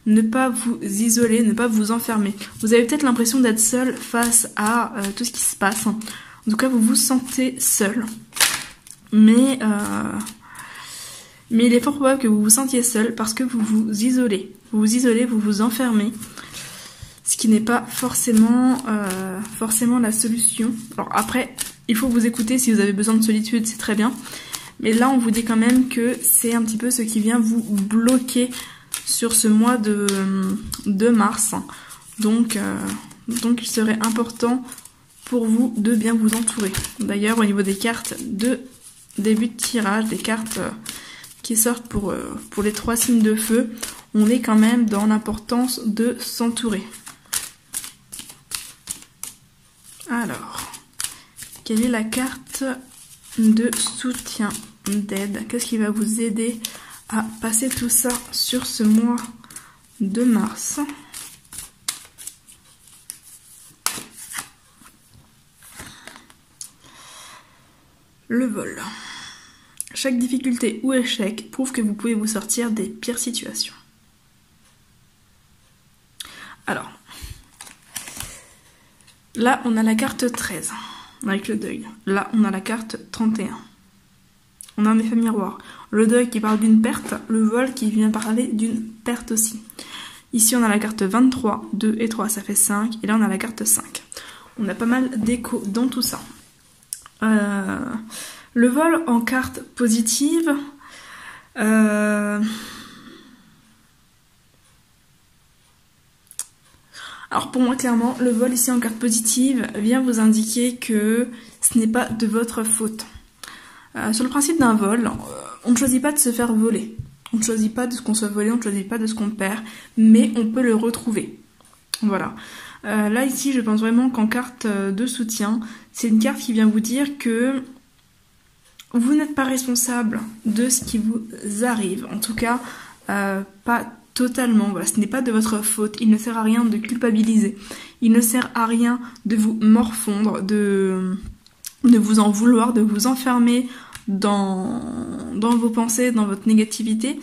ne pas vous isoler, ne pas vous enfermer. Vous avez peut-être l'impression d'être seul face à tout ce qui se passe. En tout cas, vous vous sentez seul. Mais il est fort probable que vous vous sentiez seul parce que vous vous isolez. Vous vous isolez, vous vous enfermez. Ce qui n'est pas forcément la solution. Alors après, il faut vous écouter si vous avez besoin de solitude, c'est très bien. Mais là, on vous dit quand même que c'est un petit peu ce qui vient vous bloquer sur ce mois de mars. Donc, il serait important pour vous de bien vous entourer. D'ailleurs, au niveau des cartes de début de tirage, des cartes qui sortent pour les 3 signes de feu, on est quand même dans l'importance de s'entourer. Alors, quelle est la carte de soutien, d'aide? Qu'est-ce qui va vous aider à passer tout ça sur ce mois de mars? Le vol. Chaque difficulté ou échec prouve que vous pouvez vous sortir des pires situations. Alors, là on a la carte 13 avec le deuil. Là on a la carte 31. On a un effet miroir. Le deuil qui parle d'une perte, le vol qui vient parler d'une perte aussi. Ici on a la carte 23, 2 et 3 ça fait 5, et là on a la carte 5. On a pas mal d'écho dans tout ça. Le vol en carte positive, alors pour moi clairement, le vol ici en carte positive vient vous indiquer que ce n'est pas de votre faute. Sur le principe d'un vol, on ne choisit pas de se faire voler. On ne choisit pas de ce qu'on soit volé, on ne choisit pas de ce qu'on perd, mais on peut le retrouver. Voilà. Là ici je pense vraiment qu'en carte de soutien, c'est une carte qui vient vous dire que vous n'êtes pas responsable de ce qui vous arrive, en tout cas pas totalement, voilà, ce n'est pas de votre faute, il ne sert à rien de culpabiliser, il ne sert à rien de vous morfondre, de vous en vouloir, de vous enfermer dans vos pensées, dans votre négativité,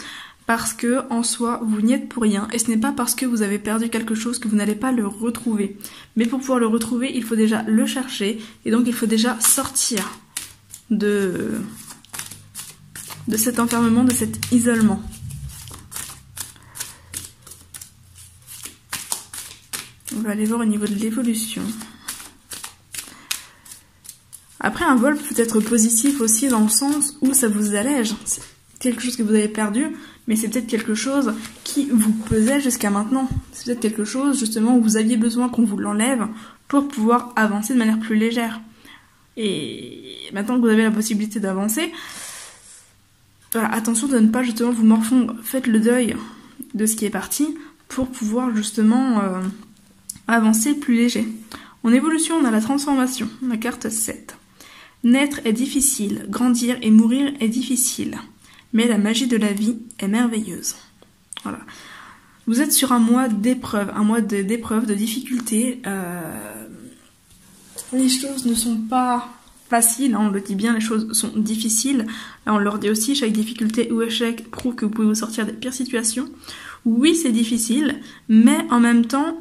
parce que en soi vous n'y êtes pour rien, et ce n'est pas parce que vous avez perdu quelque chose que vous n'allez pas le retrouver. Mais pour pouvoir le retrouver, il faut déjà le chercher, et donc il faut déjà sortir de cet enfermement, de cet isolement. On va aller voir au niveau de l'évolution. Après, un vol peut être positif aussi dans le sens où ça vous allège. C'est quelque chose que vous avez perdu, mais c'est peut-être quelque chose qui vous pesait jusqu'à maintenant. C'est peut-être quelque chose justement où vous aviez besoin qu'on vous l'enlève pour pouvoir avancer de manière plus légère. Et maintenant que vous avez la possibilité d'avancer, voilà, attention de ne pas justement vous morfondre. Faites le deuil de ce qui est parti pour pouvoir justement avancer plus léger. En évolution, on a la transformation, la carte 7. Naître est difficile, grandir et mourir est difficile, mais la magie de la vie est merveilleuse. Voilà. Vous êtes sur un mois d'épreuve, de difficultés. Les choses ne sont pas faciles, hein, on le dit bien, les choses sont difficiles. Là, on leur dit aussi, chaque difficulté ou échec prouve que vous pouvez vous sortir des pires situations. Oui, c'est difficile, mais en même temps,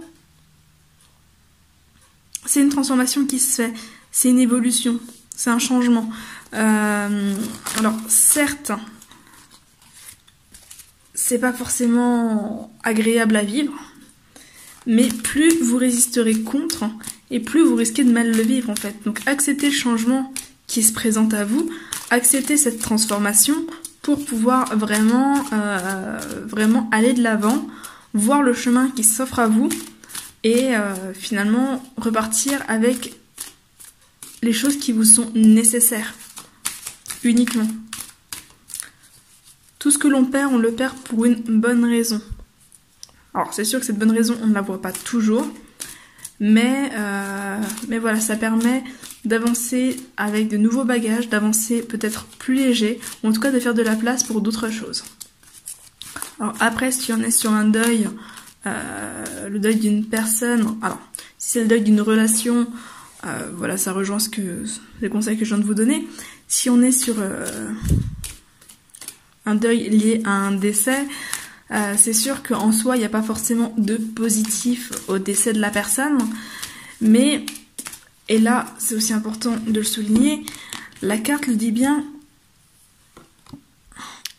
c'est une transformation qui se fait, c'est une évolution, c'est un changement. Alors, certes, c'est pas forcément agréable à vivre, mais plus vous résisterez contre, et plus vous risquez de mal le vivre en fait. Donc acceptez le changement qui se présente à vous, acceptez cette transformation pour pouvoir vraiment aller de l'avant, voir le chemin qui s'offre à vous, et finalement repartir avec les choses qui vous sont nécessaires, uniquement. Tout ce que l'on perd, on le perd pour une bonne raison. Alors c'est sûr que cette bonne raison, on ne la voit pas toujours, mais voilà, ça permet d'avancer avec de nouveaux bagages, d'avancer peut-être plus léger, ou en tout cas de faire de la place pour d'autres choses. Alors après, si on est sur un deuil, le deuil d'une personne, alors si c'est le deuil d'une relation, voilà, ça rejoint les conseils que je viens de vous donner. Si on est sur un deuil lié à un décès, c'est sûr qu'en soi il n'y a pas forcément de positif au décès de la personne, mais, et là c'est aussi important de le souligner, la carte le dit bien,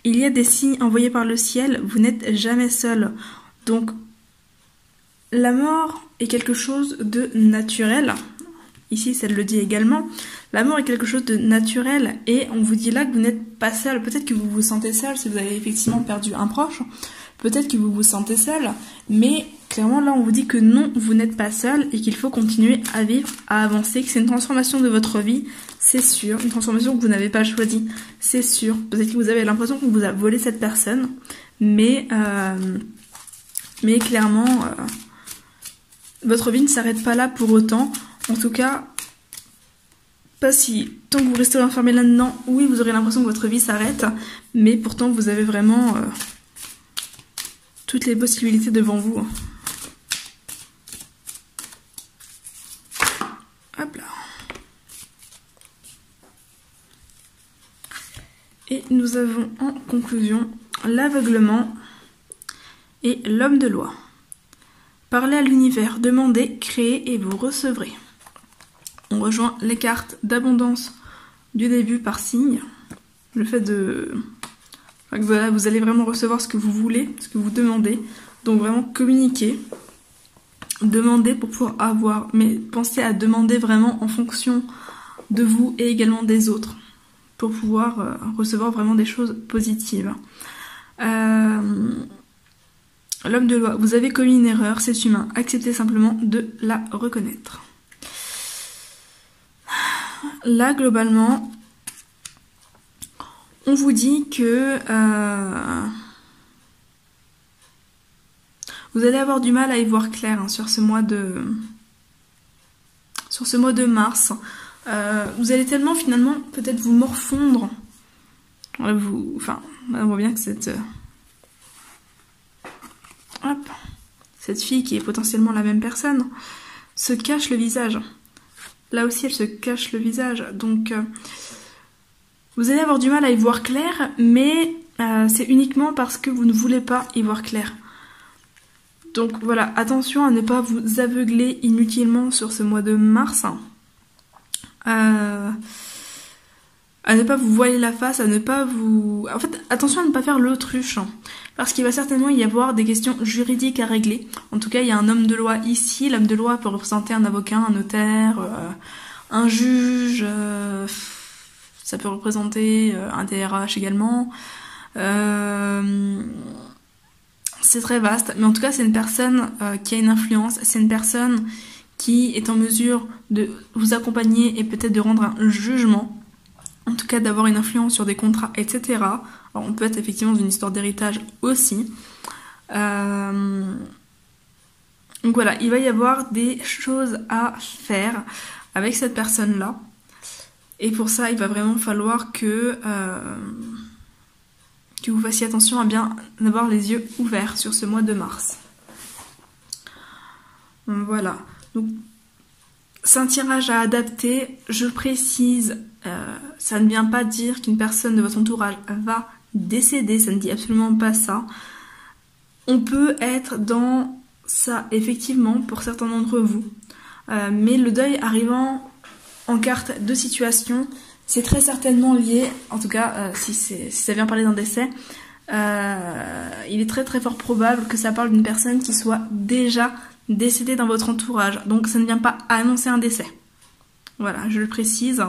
il y a des signes envoyés par le ciel, vous n'êtes jamais seul. Donc la mort est quelque chose de naturel. Ici, ça le dit également. La mort est quelque chose de naturel et on vous dit là que vous n'êtes pas seul. Peut-être que vous vous sentez seul si vous avez effectivement perdu un proche. Peut-être que vous vous sentez seul. Mais clairement, là, on vous dit que non, vous n'êtes pas seul et qu'il faut continuer à vivre, à avancer, que c'est une transformation de votre vie, c'est sûr. Une transformation que vous n'avez pas choisie, c'est sûr. Peut-être que vous avez l'impression qu'on vous a volé cette personne. Mais clairement, votre vie ne s'arrête pas là pour autant. En tout cas, pas si tant que vous restez enfermé là-dedans, oui, vous aurez l'impression que votre vie s'arrête, mais pourtant vous avez vraiment toutes les possibilités devant vous. Hop là. Et nous avons en conclusion l'aveuglement et l'homme de loi. Parlez à l'univers, demandez, créez et vous recevrez. On rejoint les cartes d'abondance du début par signe. Le fait de... Enfin, voilà, vous allez vraiment recevoir ce que vous voulez, ce que vous demandez. Donc vraiment communiquer. Demandez pour pouvoir avoir. Mais pensez à demander vraiment en fonction de vous et également des autres. Pour pouvoir recevoir vraiment des choses positives. L'homme de loi, vous avez commis une erreur, c'est humain. Acceptez simplement de la reconnaître. Là, globalement, on vous dit que Vous allez avoir du mal à y voir clair hein, sur ce mois de mars. Vous allez tellement finalement peut-être vous morfondre. Enfin, on voit bien que cette fille qui est potentiellement la même personne se cache le visage. Là aussi, elle se cache le visage. Donc, vous allez avoir du mal à y voir clair, mais c'est uniquement parce que vous ne voulez pas y voir clair. Donc voilà, attention à ne pas vous aveugler inutilement sur ce mois de mars. À ne pas vous voiler la face, à ne pas vous... En fait, attention à ne pas faire l'autruche. Parce qu'il va certainement y avoir des questions juridiques à régler. En tout cas, il y a un homme de loi ici. L'homme de loi peut représenter un avocat, un notaire, un juge. Ça peut représenter un DRH également. C'est très vaste. Mais en tout cas, c'est une personne qui a une influence. C'est une personne qui est en mesure de vous accompagner et peut-être de rendre un jugement. En tout cas, d'avoir une influence sur des contrats, etc. Alors, on peut être effectivement dans une histoire d'héritage aussi. Donc voilà, il va y avoir des choses à faire avec cette personne-là. Et pour ça, il va vraiment falloir que vous fassiez attention à bien avoir les yeux ouverts sur ce mois de mars. Donc voilà. Donc, c'est un tirage à adapter. Je précise, ça ne vient pas dire qu'une personne de votre entourage va décéder. Ça ne dit absolument pas ça. On peut être dans ça, effectivement, pour certains d'entre vous. Mais le deuil arrivant en carte de situation, c'est très certainement lié, en tout cas, si ça vient parler d'un décès, il est très très fort probable que ça parle d'une personne qui soit déjà décédée dans votre entourage. Donc ça ne vient pas annoncer un décès. Voilà, je le précise.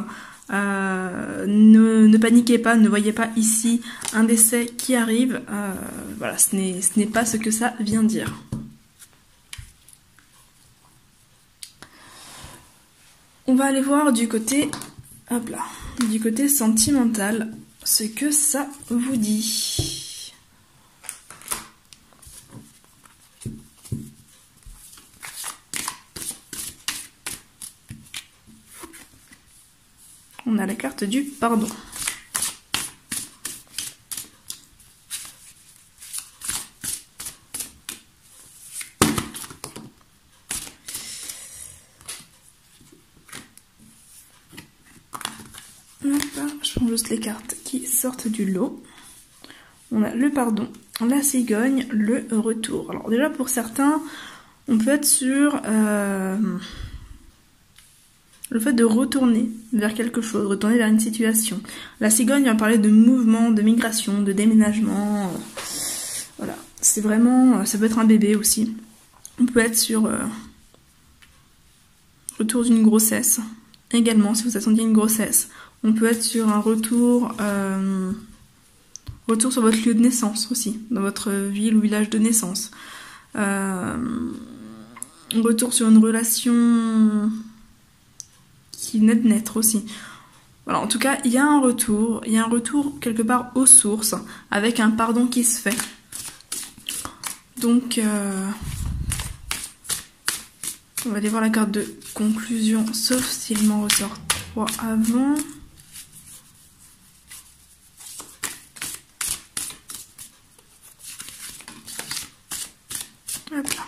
Ne paniquez pas, ne voyez pas ici un décès qui arrive. Voilà, ce n'est pas ce que ça vient dire. On va aller voir du côté, du côté sentimental, ce que ça vous dit. On a la carte du pardon. Je prends juste les cartes qui sortent du lot. On a le pardon, la cigogne, le retour. Alors déjà pour certains, on peut être sur le fait de retourner vers quelque chose, retourner vers une situation. La cigogne va parler de mouvement, de migration, de déménagement. Voilà, c'est vraiment... Ça peut être un bébé aussi. On peut être sur retour d'une grossesse. Également, si vous attendiez une grossesse. On peut être sur un retour... retour sur votre lieu de naissance aussi, dans votre ville ou village de naissance. Retour sur une relation... qui venait de naître aussi. Voilà, en tout cas, il y a un retour quelque part aux sources, avec un pardon qui se fait. Donc, on va aller voir la carte de conclusion, sauf s'il m'en ressort 3 avant. Hop là.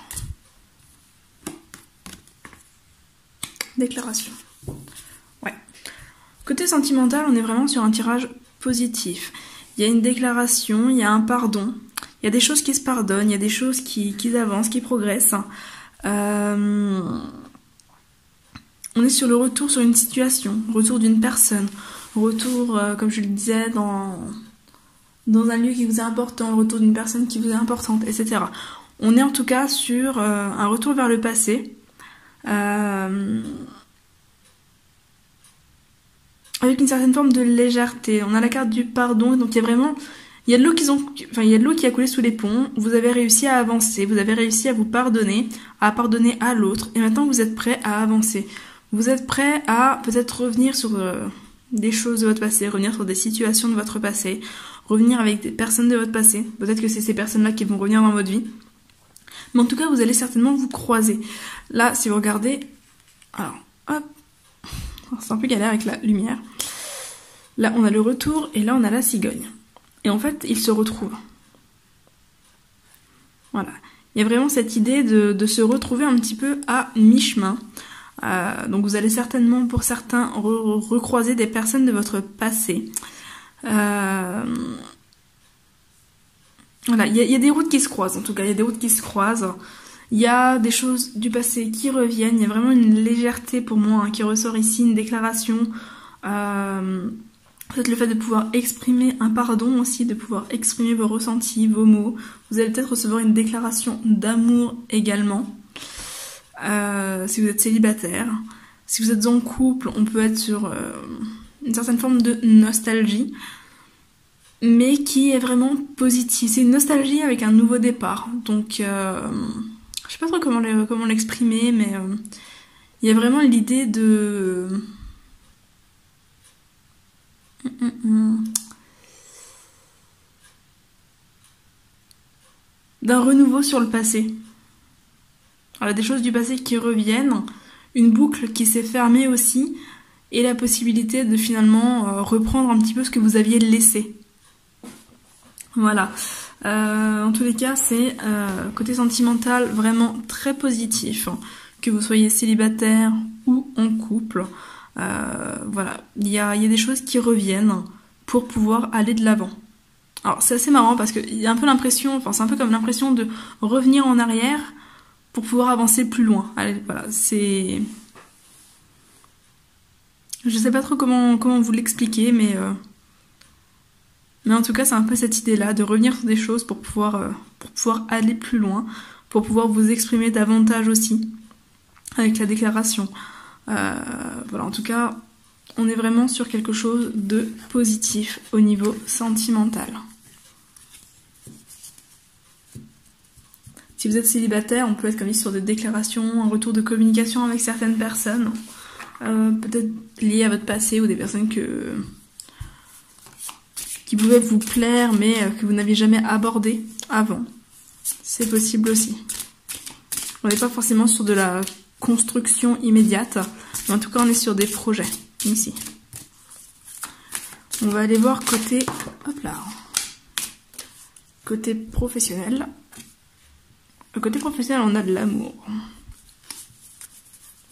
Déclaration. Ouais. Côté sentimental, on est vraiment sur un tirage positif. Il y a une déclaration, il y a un pardon, il y a des choses qui se pardonnent, il y a des choses qui avancent, qui progressent. On est sur le retour sur une situation, retour d'une personne, retour, comme je le disais, dans un lieu qui vous est important, retour d'une personne qui vous est importante, etc. On est en tout cas sur un retour vers le passé. Avec une certaine forme de légèreté. On a la carte du pardon, donc il y a vraiment... Il y a de l'eau qui a coulé sous les ponts, vous avez réussi à avancer, vous avez réussi à vous pardonner, à pardonner à l'autre, et maintenant vous êtes prêt à avancer. Vous êtes prêt à peut-être revenir sur des choses de votre passé, revenir sur des situations de votre passé, revenir avec des personnes de votre passé. Peut-être que c'est ces personnes-là qui vont revenir dans votre vie. Mais en tout cas, vous allez certainement vous croiser. Là, si vous regardez... Alors, hop. C'est un peu galère avec la lumière. Là, on a le retour et là, on a la cigogne. Et en fait, ils se retrouvent. Voilà. Il y a vraiment cette idée de se retrouver un petit peu à mi-chemin. Donc vous allez certainement, pour certains, recroiser des personnes de votre passé. Voilà, il y a des routes qui se croisent, en tout cas, il y a des routes qui se croisent. Il y a des choses du passé qui reviennent, il y a vraiment une légèreté pour moi qui ressort ici, une déclaration. Peut-être le fait de pouvoir exprimer un pardon aussi, de pouvoir exprimer vos ressentis, vos mots. Vous allez peut-être recevoir une déclaration d'amour également. Si vous êtes célibataire. Si vous êtes en couple, on peut être sur une certaine forme de nostalgie, mais qui est vraiment positive. C'est une nostalgie avec un nouveau départ. Donc, je sais pas trop comment l'exprimer, mais il y a vraiment l'idée de... d'un renouveau sur le passé. Voilà, des choses du passé qui reviennent, une boucle qui s'est fermée aussi, et la possibilité de finalement reprendre un petit peu ce que vous aviez laissé. Voilà. En tous les cas, c'est côté sentimental vraiment très positif, hein, que vous soyez célibataire ou en couple. Voilà, il y a des choses qui reviennent pour pouvoir aller de l'avant. Alors c'est assez marrant parce qu'il y a un peu l'impression, enfin c'est un peu comme l'impression de revenir en arrière pour pouvoir avancer plus loin. Allez, voilà, c'est... Je sais pas trop comment vous l'expliquer, mais en tout cas c'est un peu cette idée-là, de revenir sur des choses pour pouvoir aller plus loin, pour pouvoir vous exprimer davantage aussi, avec la déclaration. Voilà, en tout cas, on est vraiment sur quelque chose de positif au niveau sentimental. Si vous êtes célibataire, on peut être comme ici sur des déclarations, un retour de communication avec certaines personnes, peut-être liées à votre passé ou des personnes qui pouvaient vous plaire mais que vous n'aviez jamais abordé avant. C'est possible aussi. On n'est pas forcément sur de la construction immédiate, mais en tout cas on est sur des projets ici. On va aller voir côté, hop là, côté professionnel. Le côté professionnel, on a de l'amour.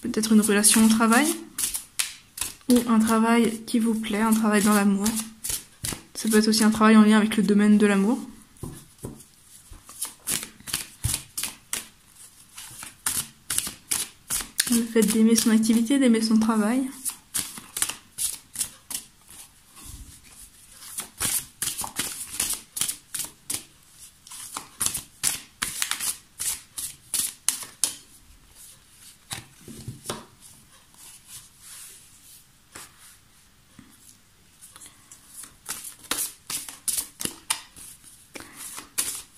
Peut-être une relation au travail, ou un travail qui vous plaît, un travail dans l'amour. Ça peut être aussi un travail en lien avec le domaine de l'amour. Le fait d'aimer son activité, d'aimer son travail.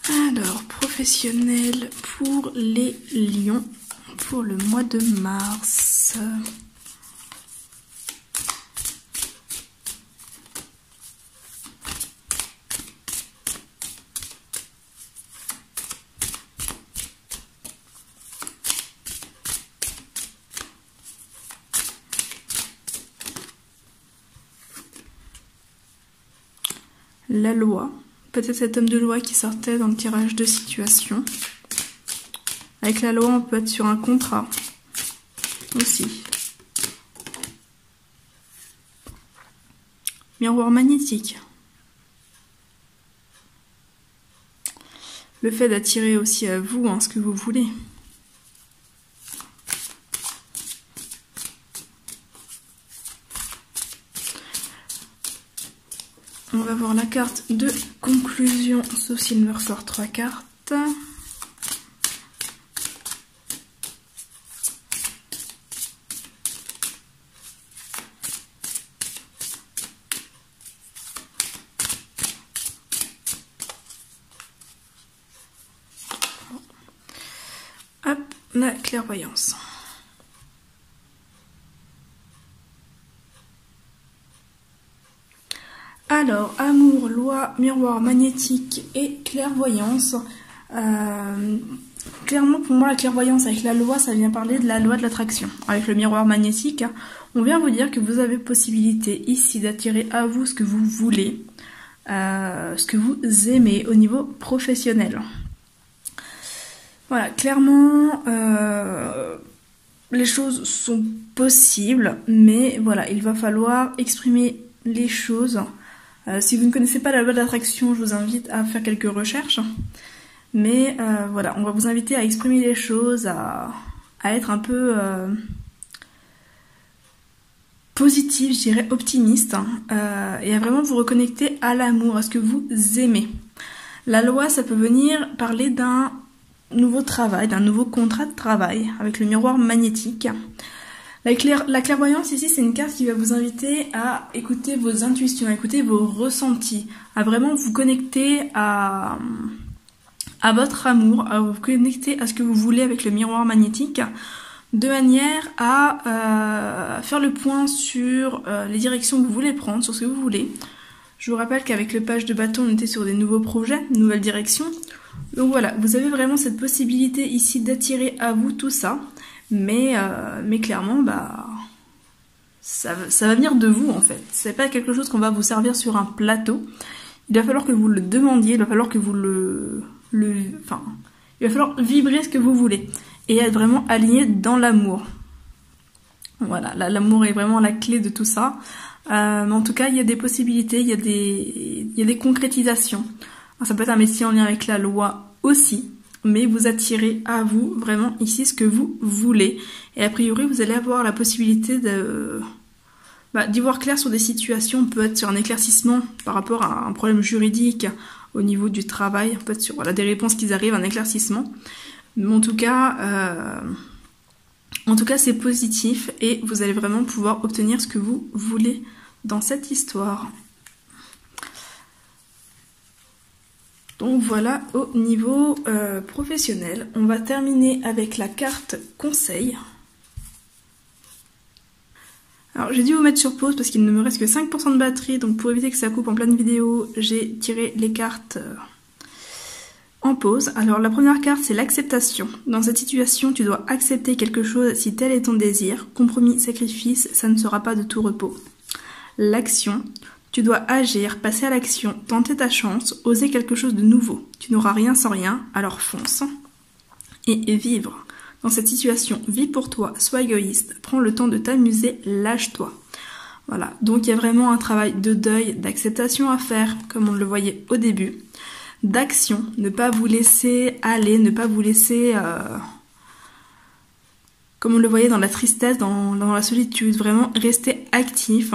Alors, professionnel pour les lions pour le mois de mars. La loi. Peut-être cet homme de loi qui sortait dans le tirage de situation. Avec la loi, on peut être sur un contrat aussi. Miroir magnétique. Le fait d'attirer aussi à vous ce que vous voulez. On va voir la carte de conclusion, sauf s'il me ressort 3 cartes. Hop, la clairvoyance. Alors, amour, loi, miroir magnétique et clairvoyance. Clairement, pour moi, la clairvoyance avec la loi, ça vient parler de la loi de l'attraction. Avec le miroir magnétique, on vient vous dire que vous avez possibilité ici d'attirer à vous ce que vous voulez, ce que vous aimez au niveau professionnel. Voilà, clairement, les choses sont possibles, mais voilà, il va falloir exprimer les choses. Si vous ne connaissez pas la loi de l'attraction, je vous invite à faire quelques recherches. Mais voilà, on va vous inviter à exprimer les choses, à être un peu positif, je dirais optimiste, et à vraiment vous reconnecter à l'amour, à ce que vous aimez. La loi, ça peut venir parler d'un nouveau travail, d'un nouveau contrat de travail, avec le miroir magnétique. La clairvoyance ici, c'est une carte qui va vous inviter à écouter vos intuitions, à écouter vos ressentis, à vraiment vous connecter à votre amour, à vous connecter à ce que vous voulez avec le miroir magnétique, de manière à faire le point sur les directions que vous voulez prendre, sur ce que vous voulez. Je vous rappelle qu'avec le page de bâton, on était sur des nouveaux projets, de nouvelles directions. Donc voilà, vous avez vraiment cette possibilité ici d'attirer à vous tout ça, mais clairement, ça va venir de vous en fait. C'est pas quelque chose qu'on va vous servir sur un plateau. Il va falloir que vous le demandiez, il va falloir que vous il va falloir vibrer ce que vous voulez et être vraiment aligné dans l'amour. Voilà, l'amour est vraiment la clé de tout ça. Mais en tout cas, il y a des possibilités, il y a des concrétisations. Alors, ça peut être un métier en lien avec la loi aussi, mais vous attirez à vous vraiment ici ce que vous voulez. Et a priori, vous allez avoir la possibilité d'y voir clair sur des situations, peut-être sur un éclaircissement par rapport à un problème juridique au niveau du travail, peut-être sur des réponses qui arrivent, un éclaircissement. Mais en tout cas, c'est positif et vous allez vraiment pouvoir obtenir ce que vous voulez dans cette histoire. Donc voilà au niveau professionnel. On va terminer avec la carte conseil. Alors j'ai dû vous mettre sur pause parce qu'il ne me reste que 5% de batterie, donc pour éviter que ça coupe en pleine vidéo, j'ai tiré les cartes en pause. Alors la première carte, c'est l'acceptation. Dans cette situation, tu dois accepter quelque chose si tel est ton désir. Compromis, sacrifice, ça ne sera pas de tout repos. L'action, tu dois agir, passer à l'action, tenter ta chance, oser quelque chose de nouveau. Tu n'auras rien sans rien, alors fonce. Et vivre. Dans cette situation, vis pour toi, sois égoïste, prends le temps de t'amuser, lâche-toi. Voilà, donc il y a vraiment un travail de deuil, d'acceptation à faire, comme on le voyait au début, d'action, ne pas vous laisser aller, ne pas vous laisser, comme on le voyait dans la tristesse, dans la solitude, vraiment rester actif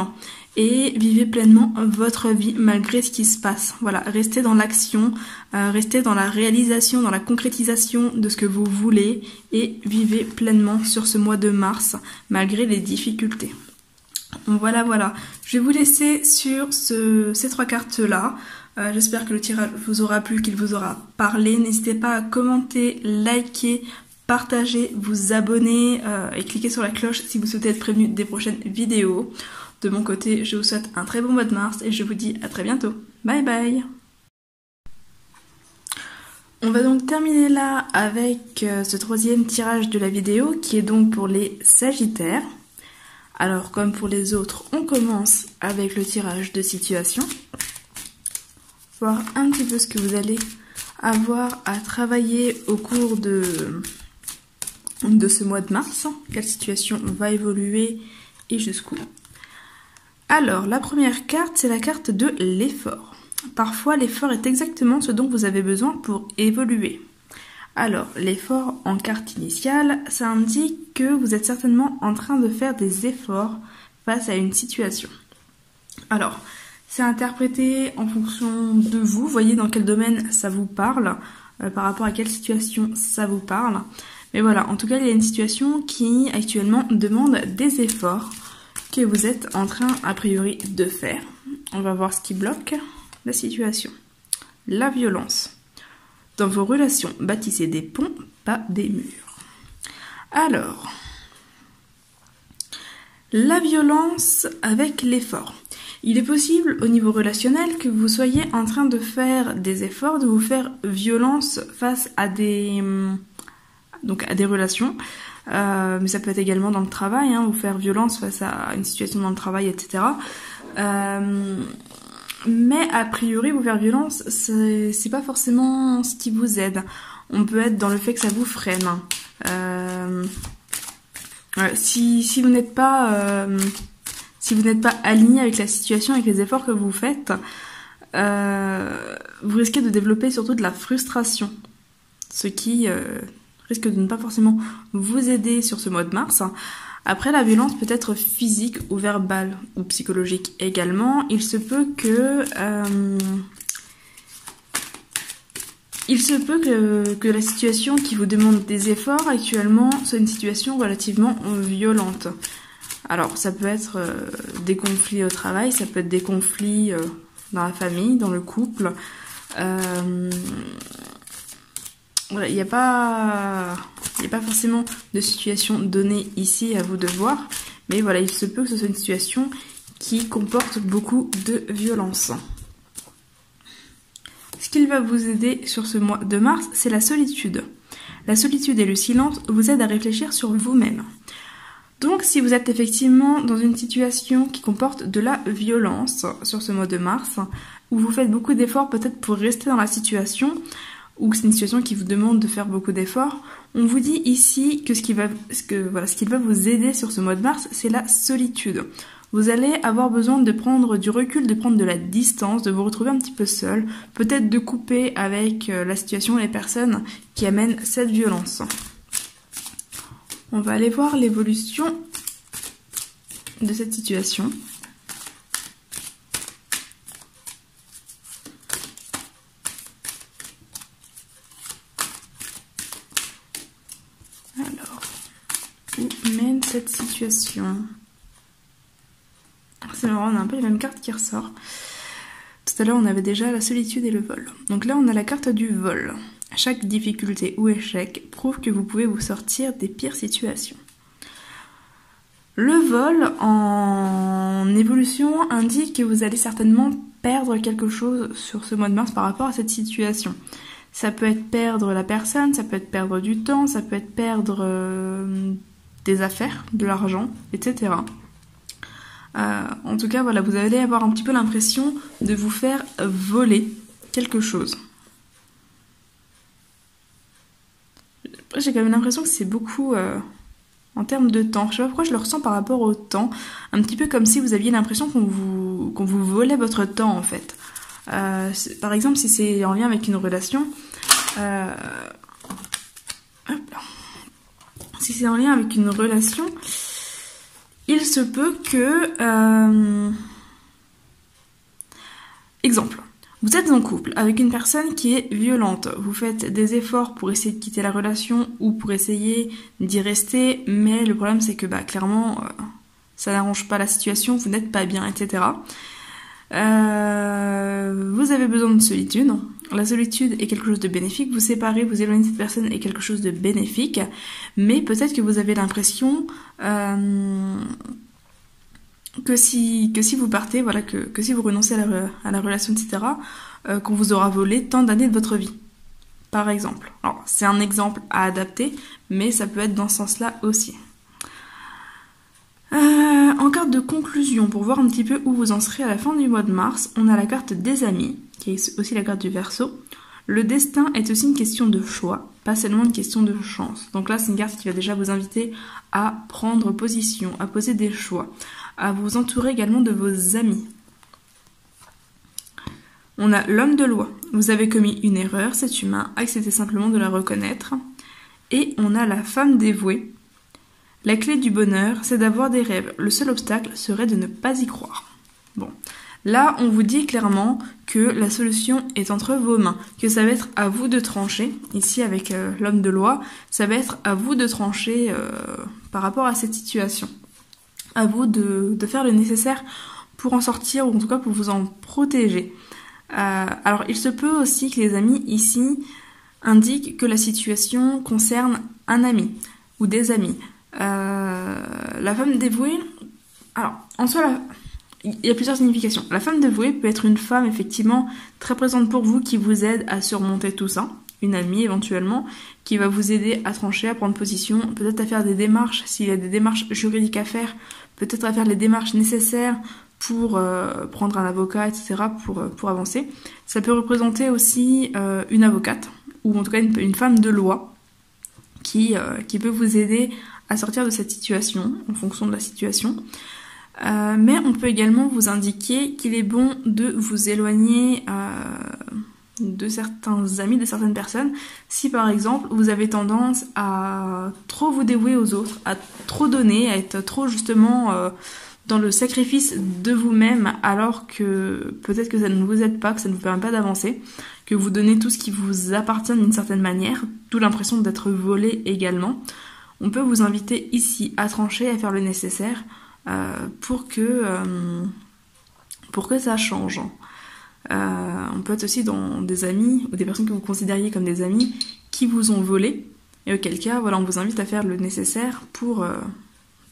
et vivez pleinement votre vie malgré ce qui se passe. Voilà, restez dans l'action, restez dans la réalisation, dans la concrétisation de ce que vous voulez et vivez pleinement sur ce mois de mars malgré les difficultés. Voilà. Je vais vous laisser sur ces 3 cartes-là. J'espère que le tirage vous aura plu, qu'il vous aura parlé. N'hésitez pas à commenter, liker, partager, vous abonner et cliquer sur la cloche si vous souhaitez être prévenu des prochaines vidéos. De mon côté, je vous souhaite un très bon mois de mars et je vous dis à très bientôt. Bye bye. On va donc terminer là avec ce 3e tirage de la vidéo qui est donc pour les Sagittaires. Alors comme pour les autres, on commence avec le tirage de situation. Voir un petit peu ce que vous allez avoir à travailler au cours de ce mois de mars. Quelle situation va évoluer et jusqu'où. Alors, la première carte, c'est la carte de l'effort. Parfois, l'effort est exactement ce dont vous avez besoin pour évoluer. Alors, l'effort en carte initiale, ça indique que vous êtes certainement en train de faire des efforts face à une situation. Alors, c'est interprété en fonction de vous, voyez dans quel domaine ça vous parle, par rapport à quelle situation ça vous parle. Mais voilà, en tout cas, il y a une situation qui actuellement demande des efforts que vous êtes en train, a priori, de faire. On va voir ce qui bloque la situation. La violence. Dans vos relations, bâtissez des ponts, pas des murs. Alors, la violence avec l'effort. Il est possible, au niveau relationnel, que vous soyez en train de faire des efforts, de vous faire violence face à donc à des relations, mais ça peut être également dans le travail, hein, vous faire violence face à une situation dans le travail, etc. Mais a priori, vous faire violence, c'est pas forcément ce qui vous aide. On peut être dans le fait que ça vous freine. Si vous n'êtes pas aligné avec la situation, avec les efforts que vous faites, vous risquez de développer surtout de la frustration, ce qui risque de ne pas forcément vous aider sur ce mois de mars. Après, la violence peut être physique ou verbale ou psychologique également. Il se peut que la situation qui vous demande des efforts actuellement soit une situation relativement violente. Alors, ça peut être des conflits au travail, ça peut être des conflits dans la famille, dans le couple. Il n'y a pas forcément de situation donnée ici à vous de voir, mais voilà, il se peut que ce soit une situation qui comporte beaucoup de violence. Ce qui va vous aider sur ce mois de mars, c'est la solitude. La solitude et le silence vous aident à réfléchir sur vous-même. Donc, si vous êtes effectivement dans une situation qui comporte de la violence sur ce mois de mars, où vous faites beaucoup d'efforts peut-être pour rester dans la situation, ou que c'est une situation qui vous demande de faire beaucoup d'efforts, on vous dit ici que ce qui va vous aider sur ce mois de mars, c'est la solitude. Vous allez avoir besoin de prendre du recul, de prendre de la distance, de vous retrouver un petit peu seul, peut-être de couper avec la situation et les personnes qui amènent cette violence. On va aller voir l'évolution de cette situation. Alors, où mène cette situation? C'est marrant, on a un peu les mêmes cartes qui ressortent. Tout à l'heure, on avait déjà la solitude et le vol. Donc là, on a la carte du vol. Chaque difficulté ou échec prouve que vous pouvez vous sortir des pires situations. Le vol en évolution indique que vous allez certainement perdre quelque chose sur ce mois de mars par rapport à cette situation. Ça peut être perdre la personne, ça peut être perdre du temps, ça peut être perdre des affaires, de l'argent, etc. En tout cas, voilà, vous allez avoir un petit peu l'impression de vous faire voler quelque chose. J'ai quand même l'impression que c'est beaucoup en termes de temps. Je sais pas pourquoi je le ressens par rapport au temps. Un petit peu comme si vous aviez l'impression qu'on vous volait votre temps, en fait. Par exemple, si c'est en lien avec une relation... Si c'est en lien avec une relation, il se peut que... Exemple. Vous êtes en couple avec une personne qui est violente. Vous faites des efforts pour essayer de quitter la relation ou pour essayer d'y rester, mais le problème c'est que clairement ça n'arrange pas la situation, vous n'êtes pas bien, etc. Vous avez besoin de solitude. La solitude est quelque chose de bénéfique. Vous séparez, vous éloignez de cette personne est quelque chose de bénéfique, mais peut-être que vous avez l'impression que si vous partez, voilà, que si vous renoncez à la relation, etc., qu'on vous aura volé tant d'années de votre vie, par exemple. Alors, c'est un exemple à adapter, mais ça peut être dans ce sens-là aussi. En carte de conclusion, pour voir un petit peu où vous en serez à la fin du mois de mars, on a la carte des amis, qui est aussi la carte du Verseau. Le destin est aussi une question de choix, pas seulement une question de chance. Donc là, c'est une carte qui va déjà vous inviter à prendre position, à poser des choix, à vous entourer également de vos amis. On a l'homme de loi. Vous avez commis une erreur, c'est humain, acceptez simplement de la reconnaître. Et on a la femme dévouée. La clé du bonheur, c'est d'avoir des rêves. Le seul obstacle serait de ne pas y croire. Bon, là, on vous dit clairement que la solution est entre vos mains, que ça va être à vous de trancher. Ici, avec l'homme de loi, ça va être à vous de trancher par rapport à cette situation. À vous de faire le nécessaire pour en sortir, ou en tout cas pour vous en protéger. Alors, il se peut aussi que les amis, ici, indiquent que la situation concerne un ami ou des amis. La femme dévouée, alors en soi il y a plusieurs significations. La femme dévouée peut être une femme effectivement très présente pour vous qui vous aide à surmonter tout ça, une amie éventuellement, qui va vous aider à trancher, à prendre position, peut-être à faire des démarches, s'il y a des démarches juridiques à faire, peut-être à faire les démarches nécessaires pour prendre un avocat, etc., pour avancer. Ça peut représenter aussi une avocate, ou en tout cas une femme de loi, qui peut vous aider à sortir de cette situation, en fonction de la situation. Mais on peut également vous indiquer qu'il est bon de vous éloigner de certains amis, de certaines personnes, si par exemple vous avez tendance à trop vous dévouer aux autres, à trop donner, à être trop justement dans le sacrifice de vous-même, alors que peut-être que ça ne vous aide pas, que ça ne vous permet pas d'avancer, que vous donnez tout ce qui vous appartient d'une certaine manière, d'où l'impression d'être volé également. On peut vous inviter ici à trancher, à faire le nécessaire pour que ça change. On peut être aussi dans des amis ou des personnes que vous considériez comme des amis qui vous ont volé, et auquel cas, voilà, on vous invite à faire le nécessaire pour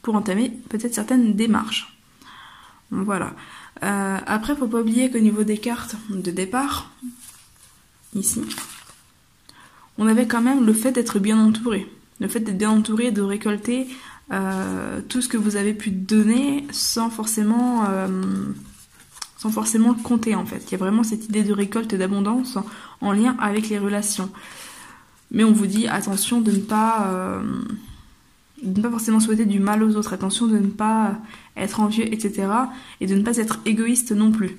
entamer peut-être certaines démarches. Voilà. Après, faut pas oublier qu'au niveau des cartes de départ, ici, on avait quand même le fait d'être bien entouré. Le fait d'être bien entouré, de récolter tout ce que vous avez pu donner sans forcément le compter en fait. Il y a vraiment cette idée de récolte et d'abondance en lien avec les relations. Mais on vous dit attention de ne pas forcément souhaiter du mal aux autres, attention de ne pas être envieux, etc. Et de ne pas être égoïste non plus.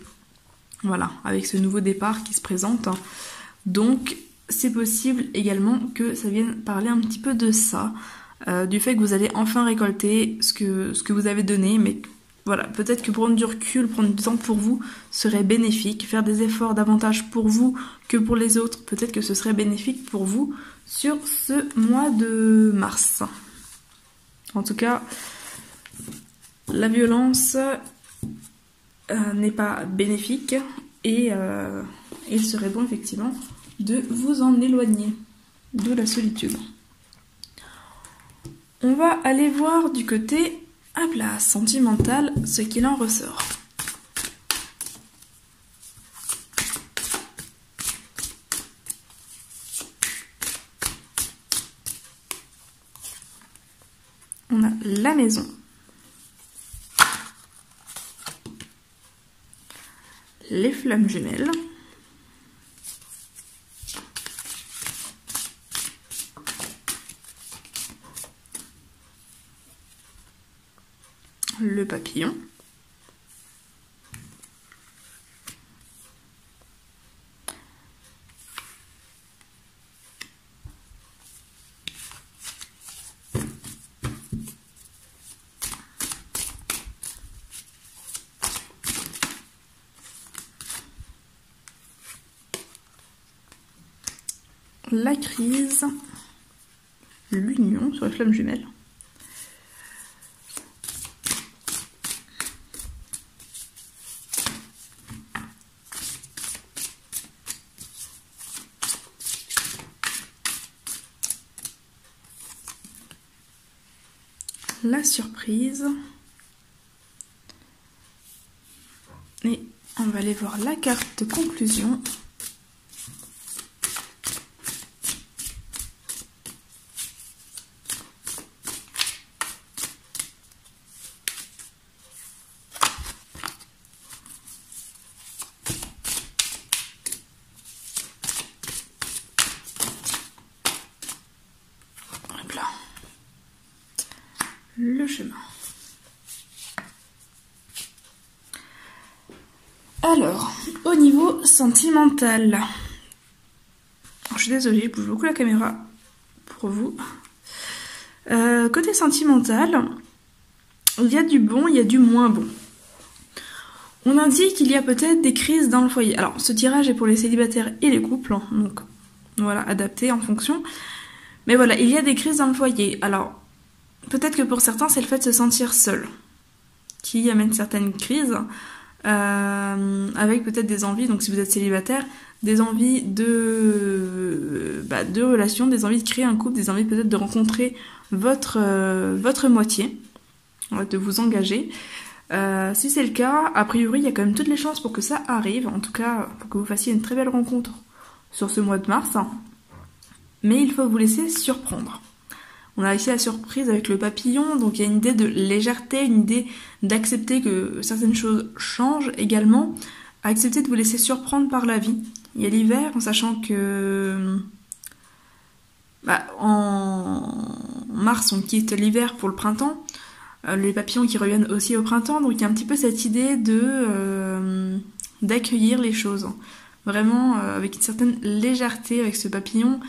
Voilà, avec ce nouveau départ qui se présente. Donc c'est possible également que ça vienne parler un petit peu de ça, du fait que vous allez enfin récolter ce que vous avez donné, mais voilà, peut-être que prendre du recul, prendre du temps pour vous serait bénéfique, faire des efforts davantage pour vous que pour les autres, peut-être que ce serait bénéfique pour vous sur ce mois de mars. En tout cas, la violence n'est pas bénéfique et il serait bon effectivement de vous en éloigner, d'où la solitude. On va aller voir du côté sentimental ce qu'il en ressort. On a la maison, les flammes jumelles, le papillon, la crise, l'union sur les flammes jumelles, la surprise, et on va aller voir la carte de conclusion. Hop là. Le chemin. Alors, au niveau sentimental, alors, je suis désolée, je bouge beaucoup la caméra pour vous. Côté sentimental, il y a du bon, il y a du moins bon. On indique qu'il y a peut-être des crises dans le foyer. Alors, ce tirage est pour les célibataires et les couples, donc voilà, adapté en fonction. Mais voilà, il y a des crises dans le foyer. Alors, peut-être que pour certains, c'est le fait de se sentir seul qui amène certaines crises, avec peut-être des envies, donc si vous êtes célibataire, des envies de relations, des envies de créer un couple, des envies peut-être de rencontrer votre moitié, de vous engager. Si c'est le cas, a priori, il y a quand même toutes les chances pour que ça arrive, en tout cas pour que vous fassiez une très belle rencontre sur ce mois de mars. mais il faut vous laisser surprendre. On a ici la surprise avec le papillon, donc il y a une idée de légèreté, une idée d'accepter que certaines choses changent également, accepter de vous laisser surprendre par la vie. Il y a l'hiver, en sachant que en mars on quitte l'hiver pour le printemps, les papillons qui reviennent aussi au printemps, donc il y a un petit peu cette idée d'accueillir les choses, vraiment avec une certaine légèreté avec ce papillon,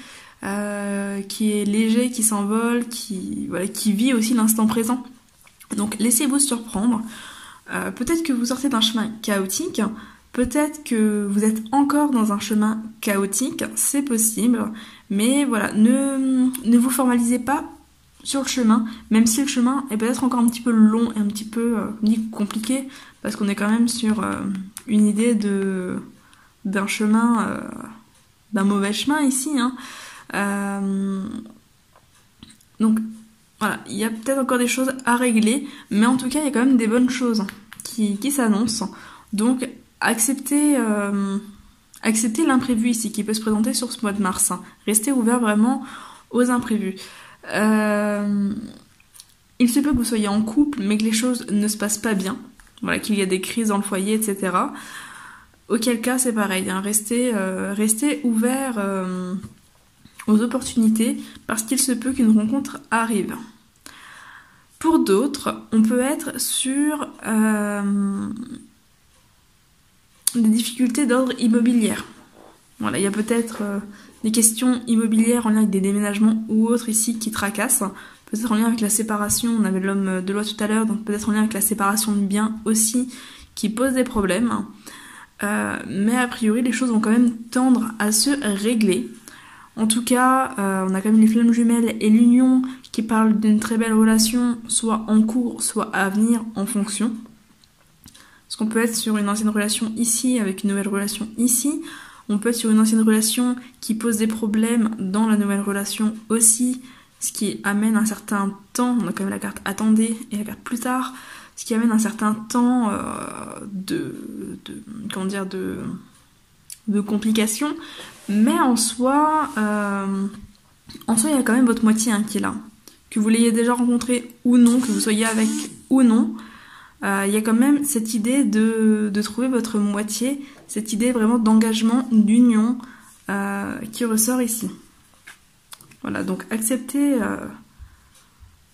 qui est léger, qui s'envole, qui vit aussi l'instant présent. Donc laissez-vous surprendre. Peut-être que vous sortez d'un chemin chaotique, peut-être que vous êtes encore dans un chemin chaotique, c'est possible, mais voilà, ne vous formalisez pas sur le chemin, même si le chemin est peut-être encore un petit peu long et un petit peu compliqué, parce qu'on est quand même sur une idée d'un chemin, d'un mauvais chemin ici, hein. Donc voilà, il y a peut-être encore des choses à régler, mais en tout cas il y a quand même des bonnes choses qui s'annoncent. Donc acceptez l'imprévu ici qui peut se présenter sur ce mois de mars. Restez ouvert vraiment aux imprévus. Il se peut que vous soyez en couple mais que les choses ne se passent pas bien, voilà, qu'il y a des crises dans le foyer, etc. Auquel cas c'est pareil, hein, restez ouvert aux opportunités, parce qu'il se peut qu'une rencontre arrive. Pour d'autres, on peut être sur des difficultés d'ordre immobilier. Voilà, il y a peut-être des questions immobilières en lien avec des déménagements ou autres ici qui tracassent, peut-être en lien avec la séparation, on avait l'homme de loi tout à l'heure, donc peut-être en lien avec la séparation de biens aussi, qui pose des problèmes. Mais a priori, les choses vont quand même tendre à se régler. En tout cas, on a quand même les flammes jumelles et l'union qui parlent d'une très belle relation, soit en cours, soit à venir en fonction. Parce qu'on peut être sur une ancienne relation ici, avec une nouvelle relation ici. On peut être sur une ancienne relation qui pose des problèmes dans la nouvelle relation aussi, ce qui amène un certain temps, on a quand même la carte attendez et la carte plus tard, ce qui amène un certain temps de complications. Mais en soi, il y a quand même votre moitié qui est là. Que vous l'ayez déjà rencontré ou non, que vous soyez avec ou non, il y a quand même cette idée de trouver votre moitié, cette idée vraiment d'engagement, d'union qui ressort ici. Voilà, donc acceptez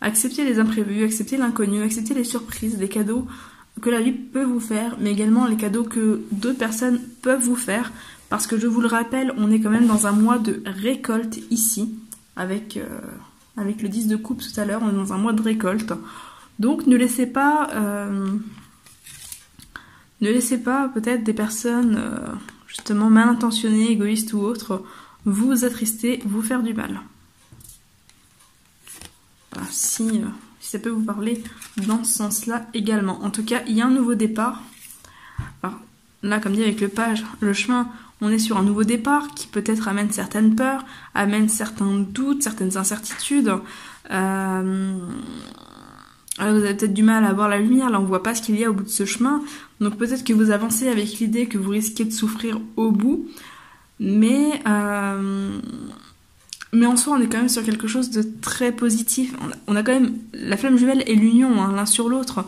les imprévus, acceptez l'inconnu, acceptez les surprises, les cadeaux que la vie peut vous faire, mais également les cadeaux que d'autres personnes peuvent vous faire. Parce que je vous le rappelle, on est quand même dans un mois de récolte ici, avec le 10 de coupe tout à l'heure, on est dans un mois de récolte. Donc ne laissez pas peut-être des personnes justement mal intentionnées, égoïstes ou autres, vous attrister, vous faire du mal. Voilà, si ça peut vous parler dans ce sens-là également. En tout cas, il y a un nouveau départ. Alors, là, comme dit avec le chemin, on est sur un nouveau départ qui peut-être amène certaines peurs, amène certains doutes, certaines incertitudes. Alors vous avez peut-être du mal à voir la lumière, là on voit pas ce qu'il y a au bout de ce chemin. Donc peut-être que vous avancez avec l'idée que vous risquez de souffrir au bout. Mais en soi on est quand même sur quelque chose de très positif. On a quand même la flamme jumelle et l'union l'un sur l'autre.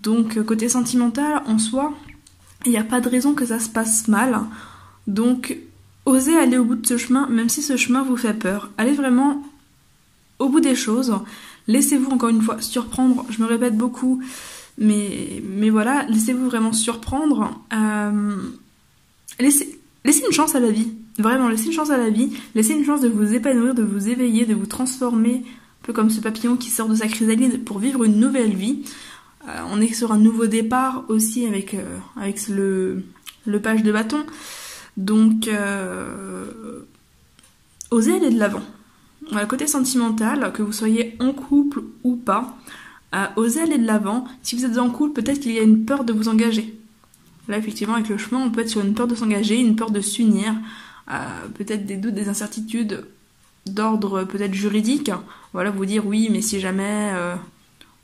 Donc côté sentimental, en soi, il n'y a pas de raison que ça se passe mal. Donc, osez aller au bout de ce chemin, même si ce chemin vous fait peur. Allez vraiment au bout des choses. Laissez-vous encore une fois surprendre. Je me répète beaucoup, mais voilà, laissez-vous vraiment surprendre. Laissez une chance à la vie. Vraiment, laissez une chance à la vie. Laissez une chance de vous épanouir, de vous éveiller, de vous transformer. Un peu comme ce papillon qui sort de sa chrysalide pour vivre une nouvelle vie. On est sur un nouveau départ aussi avec le page de bâton. Donc, osez aller de l'avant. Voilà, côté sentimental, que vous soyez en couple ou pas, osez aller de l'avant. Si vous êtes en couple, peut-être qu'il y a une peur de vous engager. Là, effectivement, avec le chemin, on peut être sur une peur de s'engager, une peur de s'unir, peut-être des doutes, des incertitudes d'ordre peut-être juridique. Voilà, vous dire oui, mais si jamais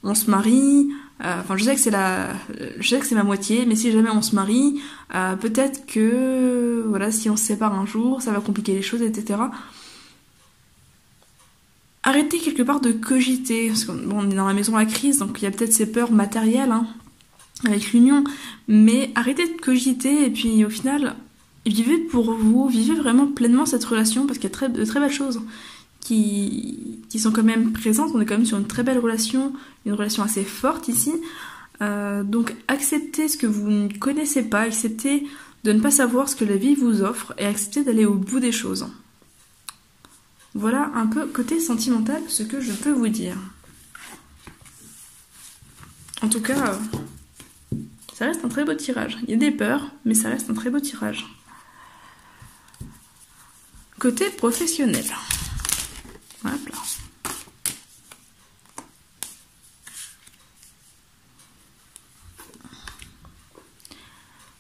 on se marie... Enfin, je sais que c'est ma moitié, mais si jamais on se marie, peut-être que, voilà, si on se sépare un jour, ça va compliquer les choses, etc. Arrêtez quelque part de cogiter, parce qu'on est dans la maison à crise, donc il y a peut-être ces peurs matérielles, hein, avec l'union, mais arrêtez de cogiter, et puis au final, vivez pour vous, vivez vraiment pleinement cette relation, parce qu'il y a de très belles choses qui sont quand même présentes. On est quand même sur une très belle relation, une relation assez forte ici. Donc acceptez ce que vous ne connaissez pas, acceptez de ne pas savoir ce que la vie vous offre et acceptez d'aller au bout des choses. Voilà un peu côté sentimental ce que je peux vous dire. En tout cas, ça reste un très beau tirage. Il y a des peurs, mais ça reste un très beau tirage. Côté professionnel. Hop là.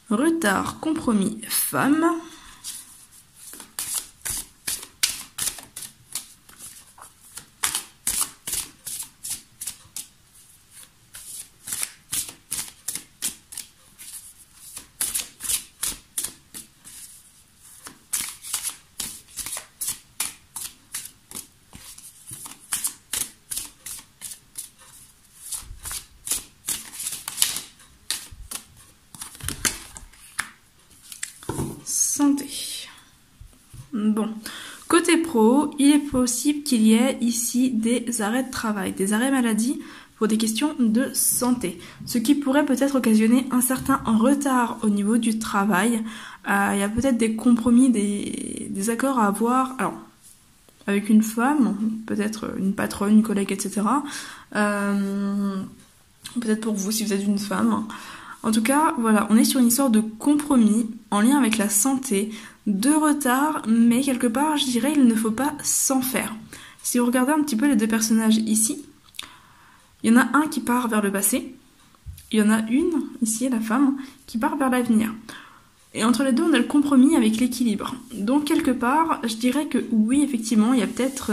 Retard, compromis, femme. Santé. Bon, côté pro, il est possible qu'il y ait ici des arrêts de travail, des arrêts maladie pour des questions de santé, ce qui pourrait peut-être occasionner un certain retard au niveau du travail. Il y a peut-être des compromis, des accords à avoir, alors avec une femme, peut-être une patronne, une collègue, etc. Peut-être pour vous si vous êtes une femme. En tout cas, voilà, on est sur une histoire de compromis en lien avec la santé, de retard, mais quelque part, je dirais, il ne faut pas s'en faire. Si vous regardez un petit peu les deux personnages ici, il y en a un qui part vers le passé, il y en a une, ici, la femme, qui part vers l'avenir. Et entre les deux, on a le compromis avec l'équilibre. Donc, quelque part, je dirais que oui, effectivement, il y a peut-être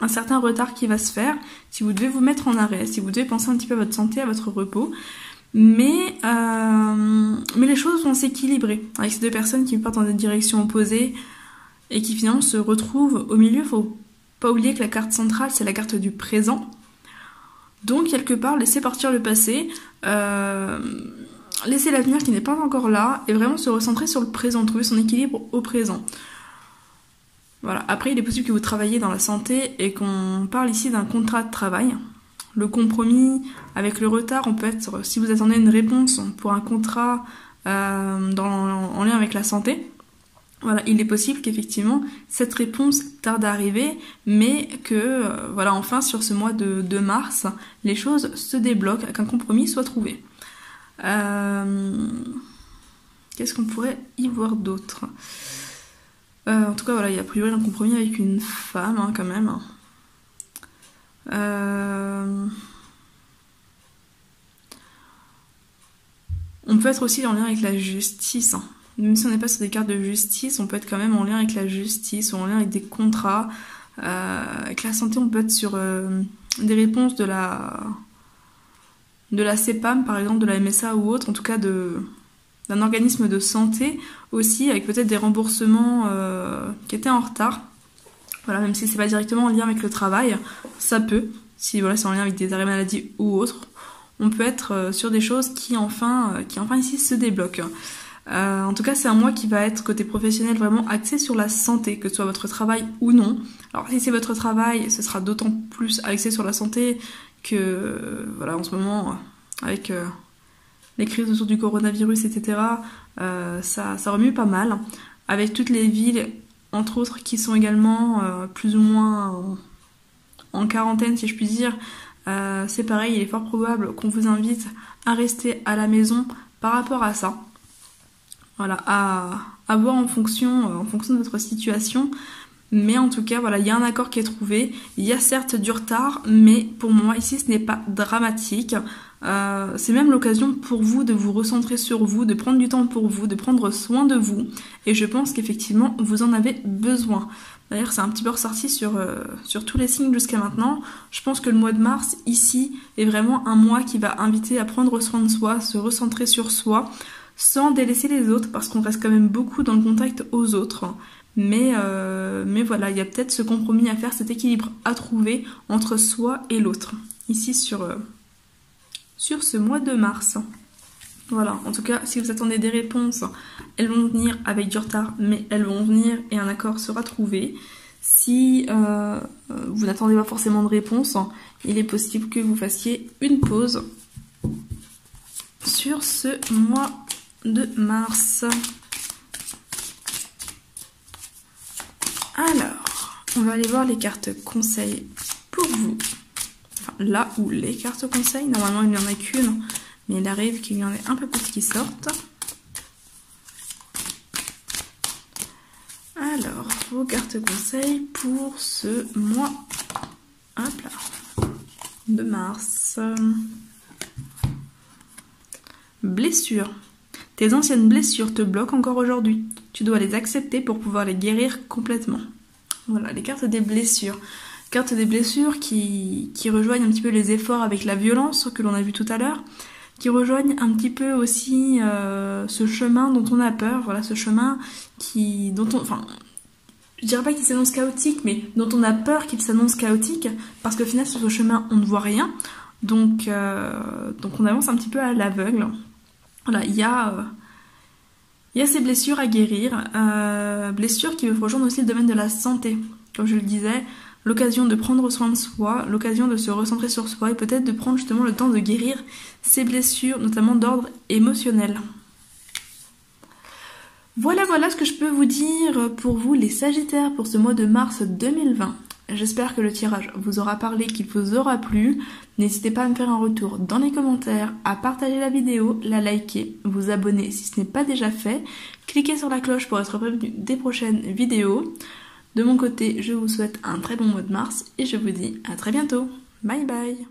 un certain retard qui va se faire, si vous devez vous mettre en arrêt, si vous devez penser un petit peu à votre santé, à votre repos. Mais les choses vont s'équilibrer avec ces deux personnes qui partent dans des directions opposées et qui finalement se retrouvent au milieu. Faut pas oublier que la carte centrale, c'est la carte du présent. Donc, quelque part, laissez partir le passé, laissez l'avenir qui n'est pas encore là et vraiment se recentrer sur le présent, trouver son équilibre au présent. Voilà. Après, il est possible que vous travailliez dans la santé et qu'on parle ici d'un contrat de travail. Le compromis avec le retard, on peut être, si vous attendez une réponse pour un contrat en lien avec la santé, voilà, il est possible qu'effectivement cette réponse tarde à arriver, mais que voilà, enfin sur ce mois de mars, les choses se débloquent, qu'un compromis soit trouvé. Qu'est-ce qu'on pourrait y voir d'autre ? En tout cas, voilà, il y a a priori un compromis avec une femme, hein, quand même. On peut être aussi en lien avec la justice. Hein. Même si on n'est pas sur des cartes de justice, on peut être quand même en lien avec la justice ou en lien avec des contrats. Avec la santé, on peut être sur des réponses de la CEPAM, par exemple, de la MSA ou autre, en tout cas d'un organisme de santé aussi, avec peut-être des remboursements qui étaient en retard. Voilà, même si c'est pas directement en lien avec le travail, ça peut, si voilà, c'est en lien avec des arrêts maladie ou autres, on peut être sur des choses qui enfin ici se débloquent. En tout cas, c'est un mois qui va être côté professionnel vraiment axé sur la santé, que ce soit votre travail ou non. Alors si c'est votre travail, ce sera d'autant plus axé sur la santé que voilà, en ce moment, avec les crises autour du coronavirus, etc., ça remue pas mal. Avec toutes les villes, entre autres, qui sont également plus ou moins en quarantaine, si je puis dire, c'est pareil, il est fort probable qu'on vous invite à rester à la maison par rapport à ça. Voilà, à voir en fonction de votre situation. Mais en tout cas, voilà, il y a un accord qui est trouvé. Il y a certes du retard, mais pour moi, ici, ce n'est pas dramatique. C'est même l'occasion pour vous de vous recentrer sur vous, de prendre du temps pour vous, de prendre soin de vous. Et je pense qu'effectivement, vous en avez besoin. D'ailleurs, c'est un petit peu ressorti sur tous les signes jusqu'à maintenant. Je pense que le mois de mars, ici, est vraiment un mois qui va inviter à prendre soin de soi, se recentrer sur soi, sans délaisser les autres, parce qu'on reste quand même beaucoup dans le contact aux autres. Mais voilà, il y a peut-être ce compromis à faire, cet équilibre à trouver entre soi et l'autre, ici sur ce mois de mars. Voilà, en tout cas, si vous attendez des réponses, elles vont venir avec du retard, mais elles vont venir et un accord sera trouvé. Si vous n'attendez pas forcément de réponse, il est possible que vous fassiez une pause sur ce mois de mars. Alors, on va aller voir les cartes conseils pour vous. Enfin, là où les cartes conseils, normalement il n'y en a qu'une, mais il arrive qu'il y en ait un peu plus qui sortent. Alors, vos cartes conseils pour ce mois, hop là, de mars. Blessures. Tes anciennes blessures te bloquent encore aujourd'hui. Tu dois les accepter pour pouvoir les guérir complètement. Voilà, les cartes des blessures. Cartes des blessures qui rejoignent un petit peu les efforts avec la violence que l'on a vu tout à l'heure, qui rejoignent un petit peu aussi ce chemin dont on a peur, voilà, ce chemin je dirais pas qu'il s'annonce chaotique, mais dont on a peur qu'il s'annonce chaotique, parce qu'au final sur ce chemin on ne voit rien, donc on avance un petit peu à l'aveugle. Voilà, il y a ces blessures à guérir, blessures qui rejoignent aussi le domaine de la santé, comme je le disais, l'occasion de prendre soin de soi, l'occasion de se recentrer sur soi et peut-être de prendre justement le temps de guérir ces blessures, notamment d'ordre émotionnel. Voilà ce que je peux vous dire pour vous les Sagittaires pour ce mois de mars 2020. J'espère que le tirage vous aura parlé, qu'il vous aura plu. N'hésitez pas à me faire un retour dans les commentaires, à partager la vidéo, la liker, vous abonner si ce n'est pas déjà fait. Cliquez sur la cloche pour être prévenu des prochaines vidéos. De mon côté, je vous souhaite un très bon mois de mars et je vous dis à très bientôt. Bye bye.